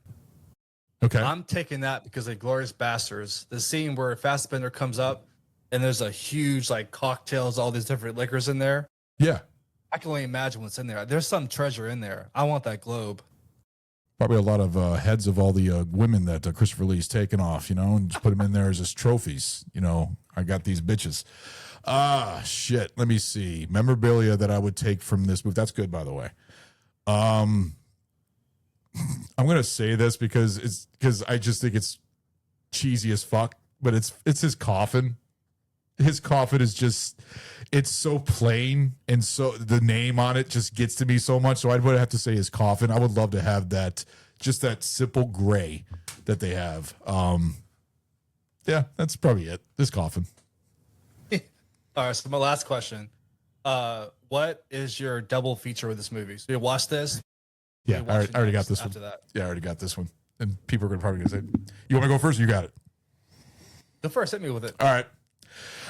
Okay. I'm taking that because of Glorious Bastards. The scene where Fassbender comes up and there's a huge like cocktails, all these different liquors in there. Yeah. I can only imagine what's in there. There's some treasure in there. I want that globe. Probably a lot of heads of all the women that Christopher Lee's taken off, and just put them in there as his trophies. I got these bitches. Shit. Let me see. Memorabilia that I would take from this movie. That's good, by the way. I'm gonna say this because I just think it's cheesy as fuck, but it's his coffin. His coffin is just, it's so plain, and so the name on it just gets to me so much. So I'd have to say his coffin. I would love to have that, just that simple gray that they have. Yeah, that's probably it. This coffin. All right. So my last question: what is your double feature with this movie? So you watch this? Yeah, I already got this one. That. Yeah, I already got this one. And people are probably gonna say, "You want me to go first? Or you got it." The first, hit me with it. All right.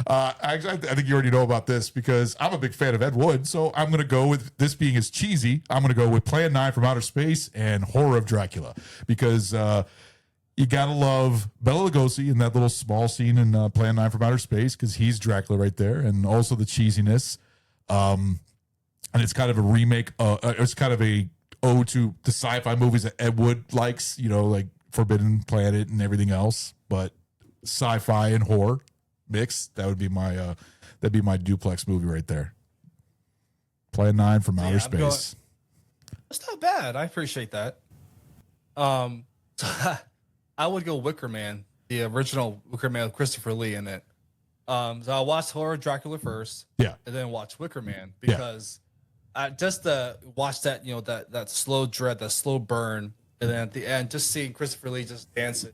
I think you already know about this because I'm a big fan of Ed Wood, so I'm going to go with this being as cheesy. I'm going to go with Plan 9 from Outer Space and Horror of Dracula because you got to love Bela Lugosi in that little small scene in Plan 9 from Outer Space because he's Dracula right there, and also the cheesiness. And it's kind of a remake. It's kind of a ode to the sci-fi movies that Ed Wood likes, like Forbidden Planet and everything else, but sci-fi and horror mix. That would be my duplex movie right there. Plan 9 from Outer Space. That's not bad. I appreciate that. I would go Wicker Man, the original Wicker Man with Christopher Lee in it. So I watched Horror of Dracula first, yeah, and then watch Wicker Man because I just watch that that slow dread, that slow burn, and then at the end, just seeing Christopher Lee just dancing.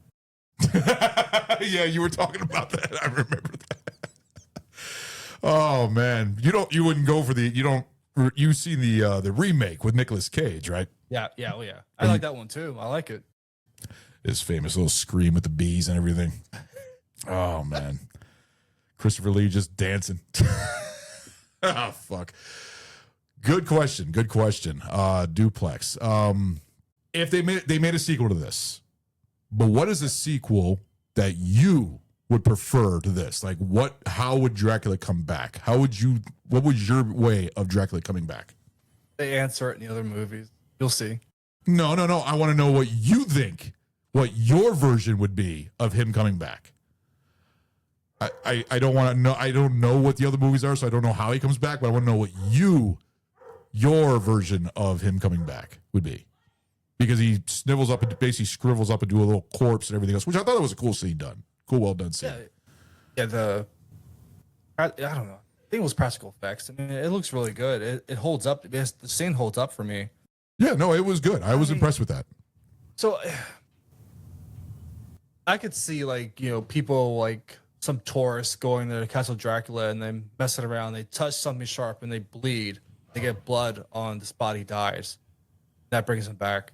Yeah, you were talking about that. I remember that. Oh man, you wouldn't go for you've seen the remake with Nicolas Cage, right? Yeah, oh yeah. I like that one too. I like it. His famous little scream with the bees and everything. Oh man, Christopher Lee just dancing. Oh fuck. Good question. Duplex. If they made a sequel to this. But what is a sequel that you would prefer to this? Like how would Dracula come back? What was your way of Dracula coming back? They answer it in the other movies. You'll see. No. I want to know what you think, what your version would be of him coming back. I don't want to know. I don't know what the other movies are, so I don't know how he comes back, but I want to know what your version of him coming back would be. Because he snivels up and basically scribbles up into a little corpse and everything else, which I thought that was a cool scene done. Well done scene. Yeah. I don't know. I think it was practical effects. I mean, it looks really good. It holds up. The scene holds up for me. Yeah, no, it was good. I was impressed with that. So I could see people like some tourists going there to Castle Dracula and then messing around. They touch something sharp and they bleed. They get blood on the spot he dies. That brings him back.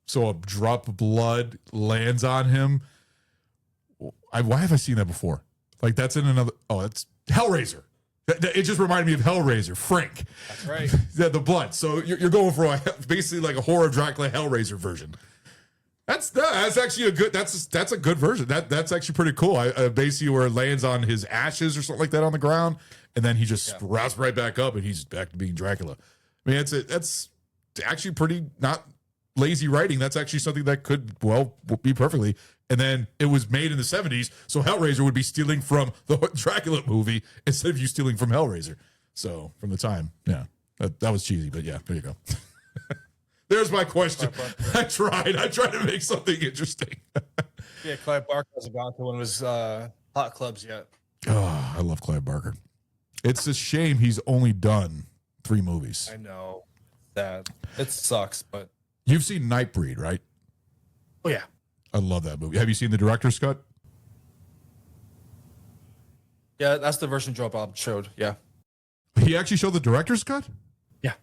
So a drop of blood lands on him. Why have I seen that before? Like that's in another. Oh, that's Hellraiser. It just reminded me of Hellraiser. Frank. That's right. Yeah, the blood. So you're going for basically like a Horror of Dracula Hellraiser version. That's actually a good. That's a good version. That's actually pretty cool. Basically where it lands on his ashes or something like that on the ground, and then he just sprouts right back up, and he's back to being Dracula. I mean, that's actually pretty not lazy writing. That's actually something that could be perfectly. And then it was made in the 70s, so Hellraiser would be stealing from the Dracula movie instead of you stealing from Hellraiser. So from the time, yeah, that was cheesy, but yeah, there you go. There's my question. I tried to make something interesting. Yeah, Clive Barker hasn't gone to one of his hot clubs yet. Oh, I love Clive Barker. It's a shame he's only done 3 movies. I know that it sucks, but you've seen Nightbreed, right? Oh yeah, I love that movie. Have you seen the director's cut? Yeah, that's the version Joe Bob showed. Yeah, he actually showed the director's cut. Yeah,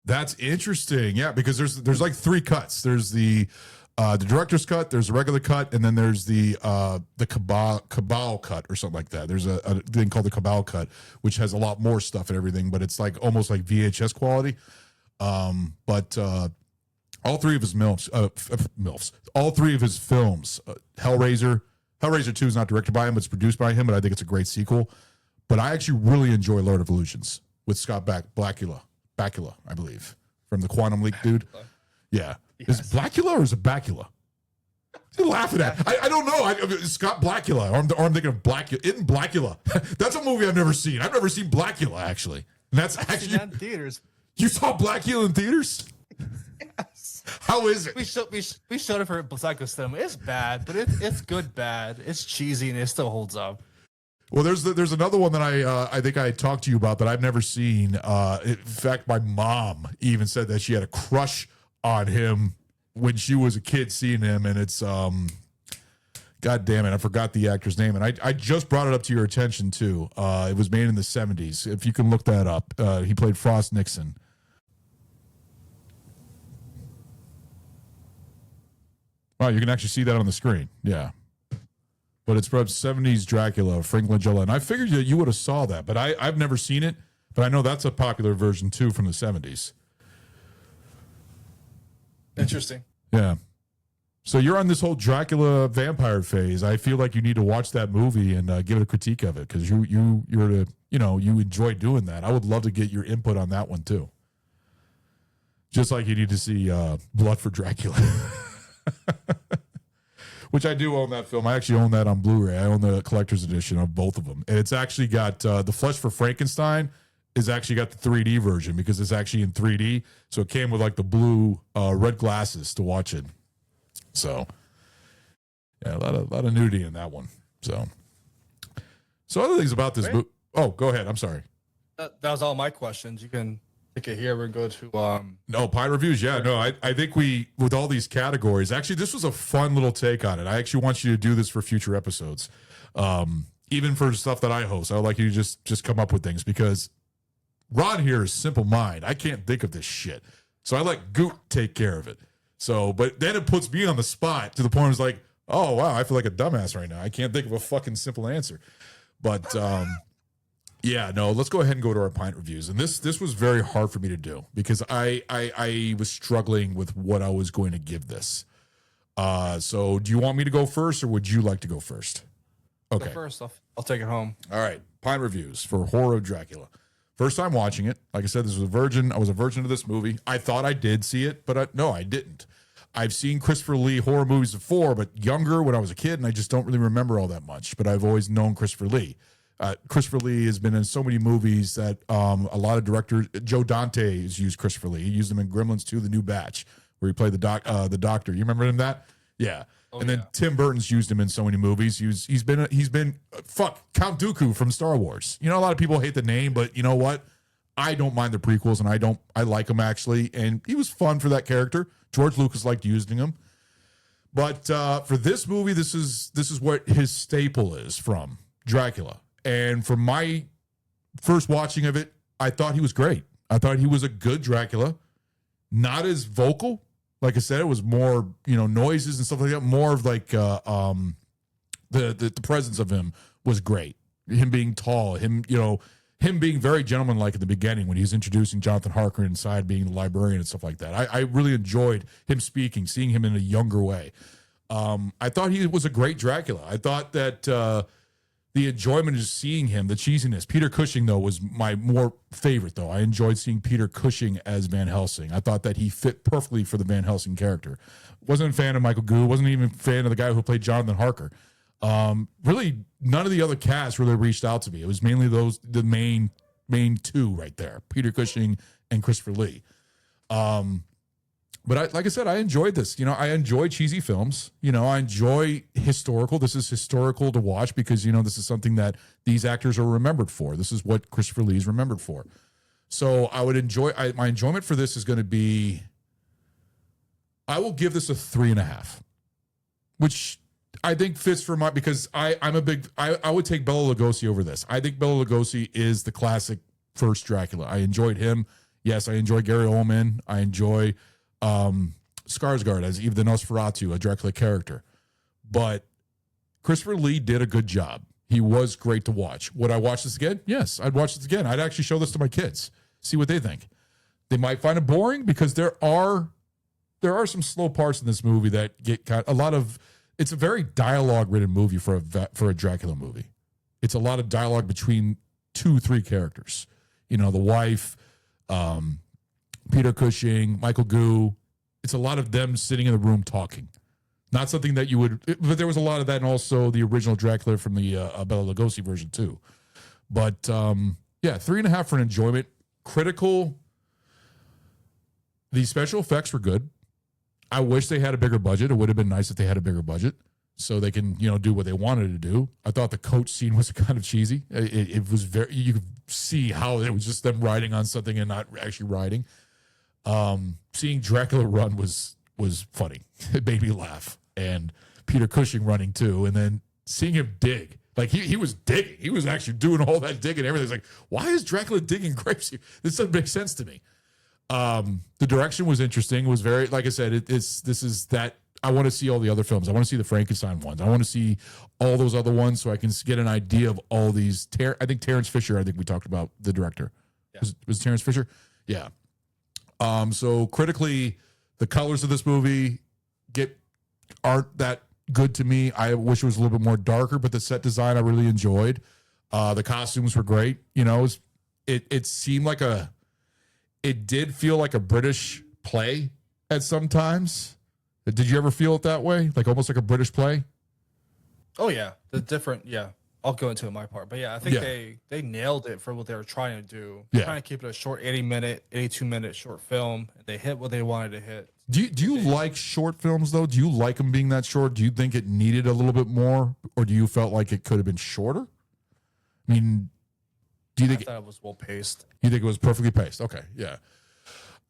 that's interesting. Yeah, because there's like 3 cuts. There's the director's cut, there's a regular cut, and then there's the Cabal cut or something like that. There's a thing called the Cabal cut, which has a lot more stuff and everything, but it's like almost like VHS quality. But all 3 of his all 3 of his films, Hellraiser 2 is not directed by him, but it's produced by him, but I think it's a great sequel. But I actually really enjoy Lord of Illusions with Scott Bakula, I believe, from the Quantum Leap dude. Yeah. Yes. Is Blackula or is it Bakula? You're laughing at. I don't know. Scott Blackula. Or I'm thinking of Blackula. Isn't Blackula? That's a movie I've never seen. I've never seen Blackula, actually. And that's actually in theaters. You saw Blackula in theaters? Yes. How is it? We showed it for Psycho Cinema. It's bad, but it's good bad. It's cheesy and it still holds up. Well, there's another one that I think I talked to you about that I've never seen. In fact, my mom even said that she had a crush on him when she was a kid seeing him, and it's God damn it, I forgot the actor's name, and I just brought it up to your attention too. It was made in the 70s. If you can look that up, he played Frost Nixon. Wow, you can actually see that on the screen. Yeah. But it's from 70s Dracula, Frank Langella. And I figured that you would have saw that, but I've never seen it. But I know that's a popular version, too, from the 70s. Interesting. Yeah. So you're on this whole Dracula vampire phase. I feel like you need to watch that movie and give it a critique of it because you enjoy doing that. I would love to get your input on that one, too. Just like you need to see Blood for Dracula. Which I do own that film. I actually own that on Blu-ray. I own the collector's edition of both of them. And it's actually got the Flesh for Frankenstein is actually got the 3D version because it's actually in 3D. So it came with like the blue red glasses to watch it. So yeah, a lot of nudity in that one. So other things about this book. Oh, go ahead. I'm sorry. That was all my questions. You can take it here. We're going to no Pine reviews. Yeah, no, I think we with all these categories. Actually, this was a fun little take on it. I actually want you to do this for future episodes, even for stuff that I host. I would like you to just come up with things because Ron here is simple mind. I can't think of this shit, so I let Gute take care of it. So, but then it puts me on the spot to the point where it's like, oh wow, I feel like a dumbass right now. I can't think of a fucking simple answer, but. Yeah, no, let's go ahead and go to our pint reviews. And this was very hard for me to do because I was struggling with what I was going to give this. So do you want me to go first or would you like to go first? Okay. Go first, I'll take it home. All right. Pint reviews for Horror of Dracula. First time watching it. Like I said, this was a virgin. I was a virgin of this movie. I thought I did see it, but no, I didn't. I've seen Christopher Lee horror movies before, but younger when I was a kid, and I just don't really remember all that much. But I've always known Christopher Lee. Christopher Lee has been in so many movies that a lot of directors. Joe Dante has used Christopher Lee. He used him in Gremlins 2, The New Batch, where he played the doctor. You remember him that? Yeah. And then Tim Burton's used him in so many movies. He's been Count Dooku from Star Wars. You know, a lot of people hate the name, but you know what? I don't mind the prequels, and I like him actually. And he was fun for that character. George Lucas liked using him. But for this movie, this is what his staple is from Dracula. And from my first watching of it, I thought he was great. I thought he was a good Dracula. Not as vocal. Like I said, it was more, noises and stuff like that. More of like the presence of him was great. Him being tall, him him being very gentlemanlike at the beginning when he's introducing Jonathan Harker inside, being the librarian and stuff like that. I really enjoyed him speaking, seeing him in a younger way. I thought he was a great Dracula. I thought that the enjoyment of seeing him, the cheesiness. Peter Cushing, though, was my more favorite, though. I enjoyed seeing Peter Cushing as Van Helsing. I thought that he fit perfectly for the Van Helsing character. Wasn't a fan of Michael Gute. Wasn't even a fan of the guy who played Jonathan Harker. Really, none of the other cast really reached out to me. It was mainly the main two right there, Peter Cushing and Christopher Lee. But like I said, I enjoyed this. I enjoy cheesy films. I enjoy historical. This is historical to watch because, this is something that these actors are remembered for. This is what Christopher Lee is remembered for. So I would enjoy, my enjoyment for this is going to be, I will give this a 3.5, which I think fits for because I would take Bela Lugosi over this. I think Bela Lugosi is the classic first Dracula. I enjoyed him. Yes, I enjoy Gary Oldman. I enjoy Skarsgård as Eve the Nosferatu, a Dracula character. But Christopher Lee did a good job. He was great to watch. Would I watch this again? Yes, I'd watch this again. I'd actually show this to my kids, see what they think. They might find it boring because there are some slow parts in this movie that get a lot of. It's a very dialogue-ridden movie for a Dracula movie. It's a lot of dialogue between 2-3 characters. The wife, Peter Cushing, Michael Gute. It's a lot of them sitting in the room talking. Not something that you would, but there was a lot of that, and also the original Dracula from the Bela Lugosi version too. But 3.5 for an enjoyment. Critical. The special effects were good. I wish they had a bigger budget. It would have been nice if they had a bigger budget so they can, do what they wanted to do. I thought the coach scene was kind of cheesy. It was you could see how it was just them riding on something and not actually riding. Seeing Dracula run was funny. It made me laugh. And Peter Cushing running too. And then seeing him dig. Like he was digging. He was actually doing all that digging and everything. It's like, why is Dracula digging graves here? This doesn't make sense to me. The direction was interesting. It was very, like I said, this is that I want to see all the other films. I want to see the Frankenstein ones. I want to see all those other ones so I can get an idea of all these. I think Terrence Fisher, I think we talked about the director. Yeah. Was Terrence Fisher? Yeah. So critically, the colors of this movie aren't that good to me. I wish it was a little bit more darker, but the set design I really enjoyed. The costumes were great. It seemed like it did feel like a British play at some times. Did you ever feel it that way? Like almost like a British play? Oh yeah. I'll go into it my part. But yeah, I think they nailed it for what they were trying to do. Yeah. Trying to keep it a short 82-minute short film. They hit what they wanted to hit. Do you like short films though? Do you like them being that short? Do you think it needed a little bit more, or do you felt like it could have been shorter? I mean, do you think I thought it was well paced? You think it was perfectly paced? Okay, yeah.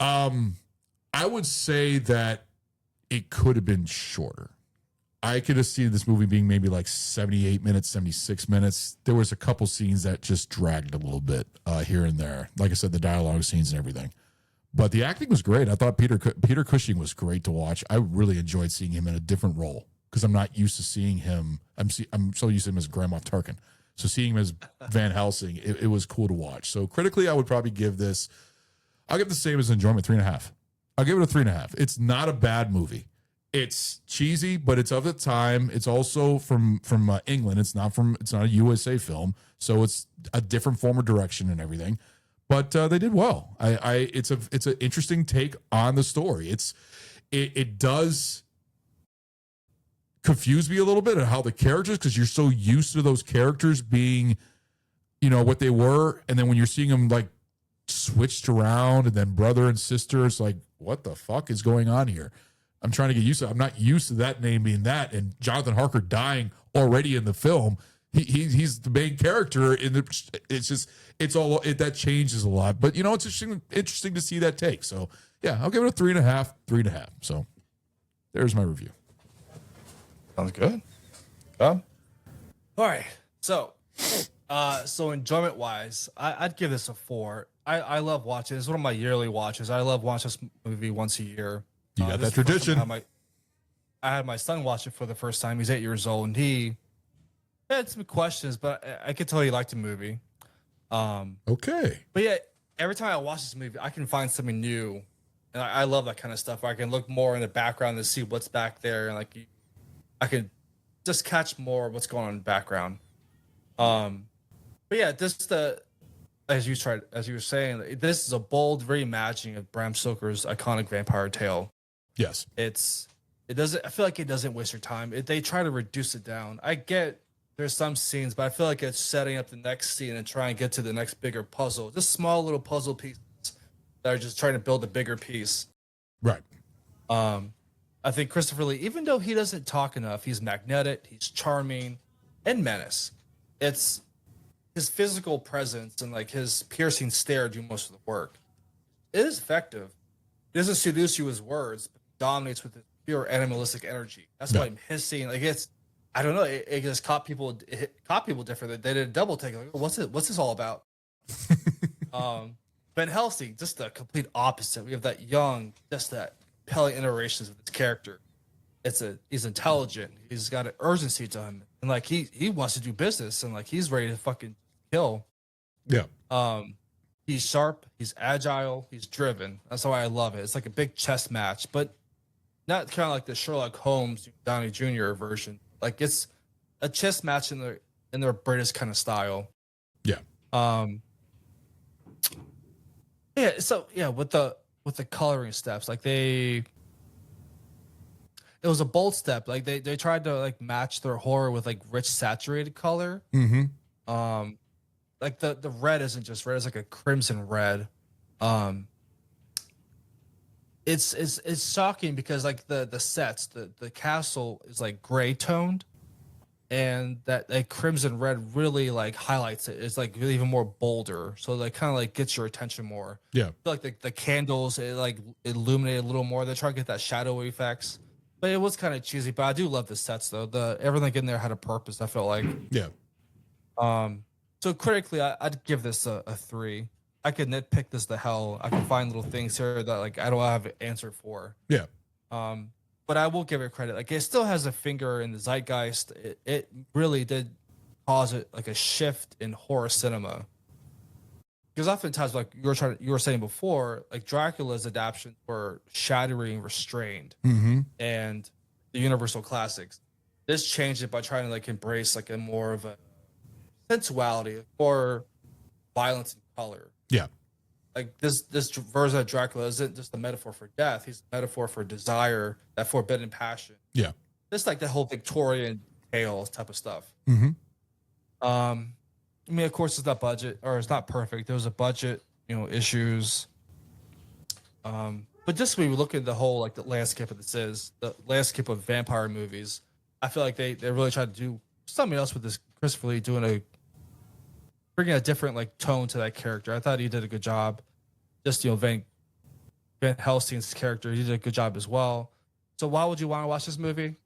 I would say that it could have been shorter. I could have seen this movie being maybe like 78 minutes, 76 minutes. There was a couple scenes that just dragged a little bit here and there. Like I said, the dialogue scenes and everything. But the acting was great. I thought Peter Cushing was great to watch. I really enjoyed seeing him in a different role because I'm not used to seeing him. I'm so used to him as Grand Moff Tarkin. So seeing him as Van Helsing, it was cool to watch. So critically, I would probably give this, I'll give the same as enjoyment, 3.5. I'll give it a 3.5. It's not a bad movie. It's cheesy, but it's of the time. It's also from England. It's not a USA film, so it's a different form of direction and everything. But they did well. It's an interesting take on the story. It does confuse me a little bit of how the characters, because you're so used to those characters being, what they were, and then when you're seeing them like switched around and then brother and sister, it's like, what the fuck is going on here? I'm trying to get used to it. I'm not used to that name being that, and Jonathan Harker dying already in the film. He's the main character in the. That changes a lot, but it's interesting to see that take. So yeah, I'll give it a 3.5, 3.5. So there's my review. Sounds good. All right. So enjoyment wise, I'd give this a 4. I love watching. It's one of my yearly watches. I love watching this movie once a year. You got that tradition. I had my son watch it for the first time. He's 8 years old, and he had some questions, but I could tell he liked the movie. Okay. But yeah, every time I watch this movie, I can find something new, and I love that kind of stuff. Where I can look more in the background to see what's back there, and like I can just catch more of what's going on in the background. But yeah, as you were saying, this is a bold reimagining of Bram Stoker's iconic vampire tale. Yes. I feel like it doesn't waste your time. They try to reduce it down. I get there's some scenes, but I feel like it's setting up the next scene and trying to get to the next bigger puzzle. Just small little puzzle pieces that are just trying to build a bigger piece. Right. I think Christopher Lee, even though he doesn't talk enough, he's magnetic, he's charming, and menace. It's his physical presence and like his piercing stare do most of the work. It is effective. He doesn't seduce you with words, but dominates with his pure animalistic energy. That's why I'm hissing. Like I don't know. It just caught people different. They did a double take. Like, what's this all about? Van Helsing, just the complete opposite. We have that young, just that compelling iterations of this character. He's intelligent. He's got an urgency to him, and like he wants to do business, and like he's ready to fucking kill. Yeah. He's sharp. He's agile. He's driven. That's why I love it. It's like a big chess match, but not kind of like the Sherlock Holmes Downey Jr. version. Like it's a chess match in their British kind of style. Yeah. Yeah. So yeah, with the coloring steps, like it was a bold step. Like they tried to like match their horror with like rich saturated color. Mm-hmm. Like the red isn't just red; it's like a crimson red. It's shocking because like the sets, the castle is like gray toned, and that like crimson red really like highlights it. It's like really even more bolder, so like kind of like gets your attention more. Yeah. I feel like the candles it like illuminate a little more. They try to get that shadowy effects, but it was kind of cheesy. But I do love the sets though. Everything in there had a purpose. I felt like. Yeah. So critically, I'd give this a 3. I could nitpick this to hell. I can find little things here that like I don't have an answer for. Yeah. But I will give it credit. Like it still has a finger in the zeitgeist. It really did cause it like a shift in horror cinema. Because oftentimes, like you were saying before, like Dracula's adaptations were shattering, restrained, and the Universal classics. This changed it by trying to like embrace like a more of a sensuality or violence and color. Yeah. Like this version of Dracula isn't just a metaphor for death. He's a metaphor for desire, that forbidden passion. Yeah. It's like the whole Victorian tale type of stuff. Mm-hmm. I mean, of course, it's not budget or it's not perfect. There was a budget, issues. But just when we look at the whole like the landscape of the landscape of vampire movies, I feel like they really tried to do something else with this Christopher Lee bringing a different like tone to that character. I thought he did a good job. Just Van Helsing's character, he did a good job as well. So why would you want to watch this movie?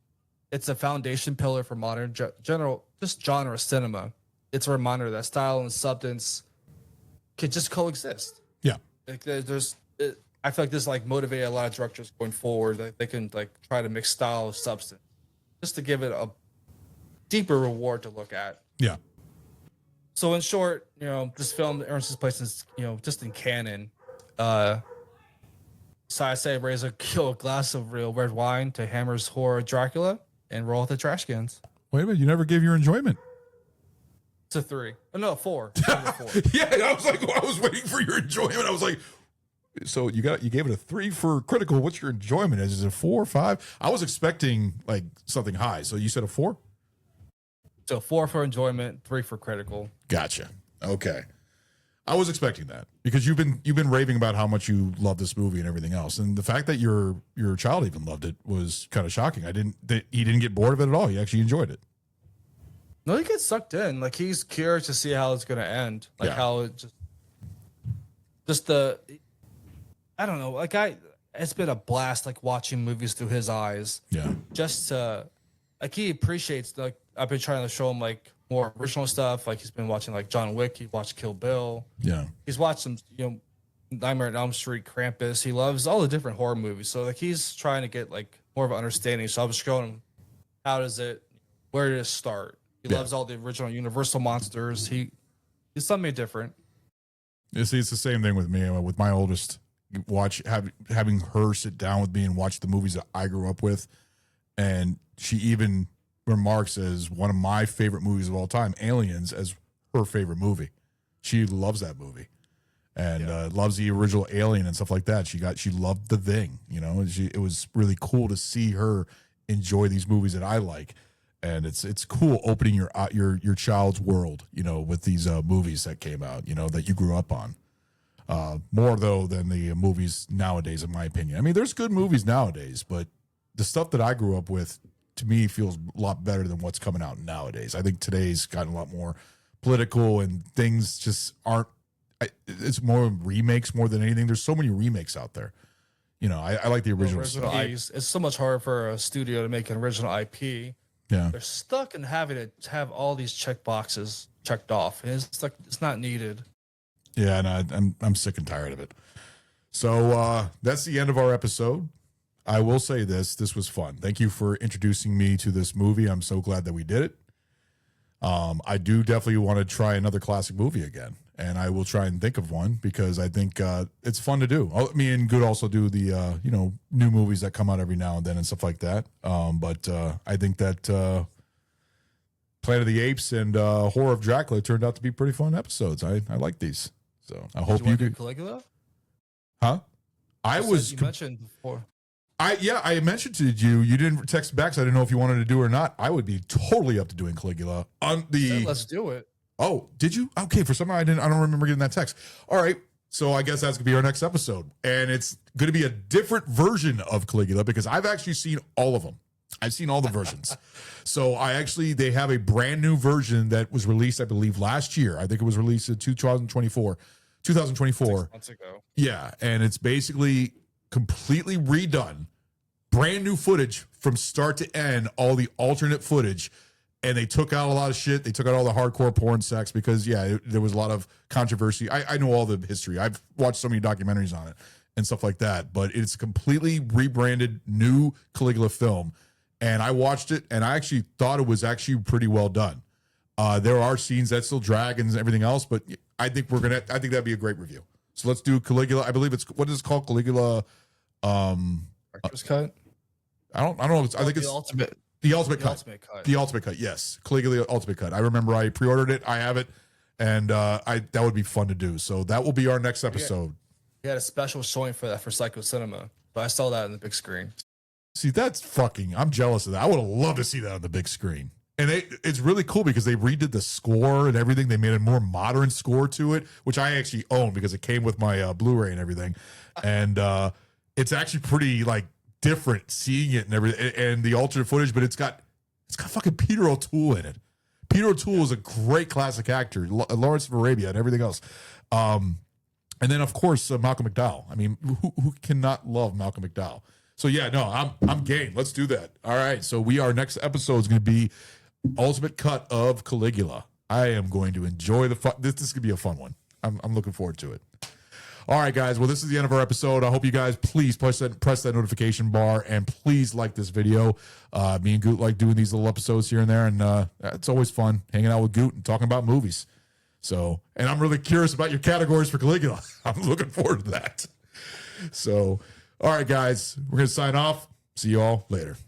It's a foundation pillar for modern genre cinema. It's a reminder that style and substance can just coexist. Yeah. Like I feel like this like motivated a lot of directors going forward. That they can like try to mix style with substance, just to give it a deeper reward to look at. Yeah. So in short, this film earns its place just in canon. So I say raise a glass of real red wine to Hammer's Horror of Dracula and roll out the trash cans. Wait a minute, you never gave your enjoyment. It's a 3. Oh, no, 4. Yeah, I was like, I was waiting for your enjoyment. I was like, so you gave it a 3 for critical. What's your enjoyment? Is it a 4 or 5? I was expecting like something high. So you said a 4? So 4 for enjoyment, 3 for critical. Gotcha. Okay. I was expecting that because you've been raving about how much you love this movie and everything else, and the fact that your child even loved it was kind of shocking. He didn't get bored of it at all. He actually enjoyed it. No, he gets sucked in. Like he's curious to see how it's going to end. Like how it I don't know. Like it's been a blast. Like watching movies through his eyes. Yeah. Just like he appreciates like I've been trying to show him like more original stuff. Like he's been watching like John Wick. He watched Kill Bill. Yeah. He's watched some Nightmare on Elm Street, Krampus. He loves all the different horror movies. So like he's trying to get like more of an understanding. So I was showing him where did it start. He loves all the original Universal monsters. He He's something different. You see, it's the same thing with me. With my oldest, having her sit down with me and watch the movies that I grew up with, and she even remarks as one of my favorite movies of all time, Aliens, as her favorite movie. She loves that movie, and loves the original Alien and stuff like that. She loved The Thing. You know, it was really cool to see her enjoy these movies that I like. And it's cool opening your child's world, you know, with these movies that came out, you know, that you grew up on. More though than the movies nowadays, in my opinion. I mean, there's good movies nowadays, but the stuff that I grew up with, to me, feels a lot better than what's coming out nowadays. I think today's gotten a lot more political, and things just aren't. It's more remakes more than anything. There's so many remakes out there. You know, I like the original stuff. It's so much harder for a studio to make an original IP. Yeah, they're stuck in having to have all these check boxes checked off, and it's like it's not needed. Yeah, and I'm sick and tired of it. So that's the end of our episode. I will say this was fun. Thank you for introducing me to this movie. I'm so glad that we did it. I do definitely want to try another classic movie again, and I will try and think of one because I think it's fun to do. Me and Good also do the new movies that come out every now and then and stuff like that. But I think that Planet of the Apes and Horror of Dracula turned out to be pretty fun episodes. I like these, so I hope you could. Caligula? Huh? You mentioned before. I mentioned to you. You didn't text back, so I didn't know if you wanted to do it or not. I would be totally up to doing Caligula on the. Let's do it. Oh, did you? Okay, for some reason I don't remember getting that text. All right, so I guess that's gonna be our next episode, and it's gonna be a different version of Caligula because I've actually seen all of them. I've seen all the versions. So they have a brand new version that was released, I believe, last year. I think it was released in 2024. 6 months ago. Yeah, and it's basically completely redone, brand new footage from start to end, all the alternate footage, and they took out a lot of shit. They took out all the hardcore porn sex because there was a lot of controversy. I know all the history. I've watched so many documentaries on it and stuff like that, but it's a completely rebranded new Caligula film, and I watched it and I actually thought it was actually pretty well done. There are scenes that still drag and everything else, but I think that'd be a great review. So let's do Caligula. I believe what is it called? Caligula. Director's cut. I don't know. I think it's the ultimate cut. The ultimate cut. Yes, Caligula Ultimate Cut. I remember I pre-ordered it. I have it, and that would be fun to do. So that will be our next episode. We had a special showing for that for Psycho Cinema, but I saw that in the big screen. See, I'm jealous of that. I would have loved to see that on the big screen. And it's really cool because they redid the score and everything. They made a more modern score to it, which I actually own because it came with my Blu-ray and everything. And it's actually pretty different seeing it and everything, and the alternate footage. But it's got fucking Peter O'Toole in it. Peter O'Toole is a great classic actor. Lawrence of Arabia and everything else. And then of course Malcolm McDowell. I mean, who cannot love Malcolm McDowell? So yeah, no, I'm game. Let's do that. All right. So our next episode is going to be Ultimate Cut of Caligula. I am going to enjoy the fun. This is going to be a fun one. I'm looking forward to it. All right, guys. Well, this is the end of our episode. I hope you guys please press that notification bar and please like this video. Me and Goot like doing these little episodes here and there, and it's always fun hanging out with Goot and talking about movies. So, and I'm really curious about your categories for Caligula. I'm looking forward to that. So, all right, guys, we're going to sign off. See you all later.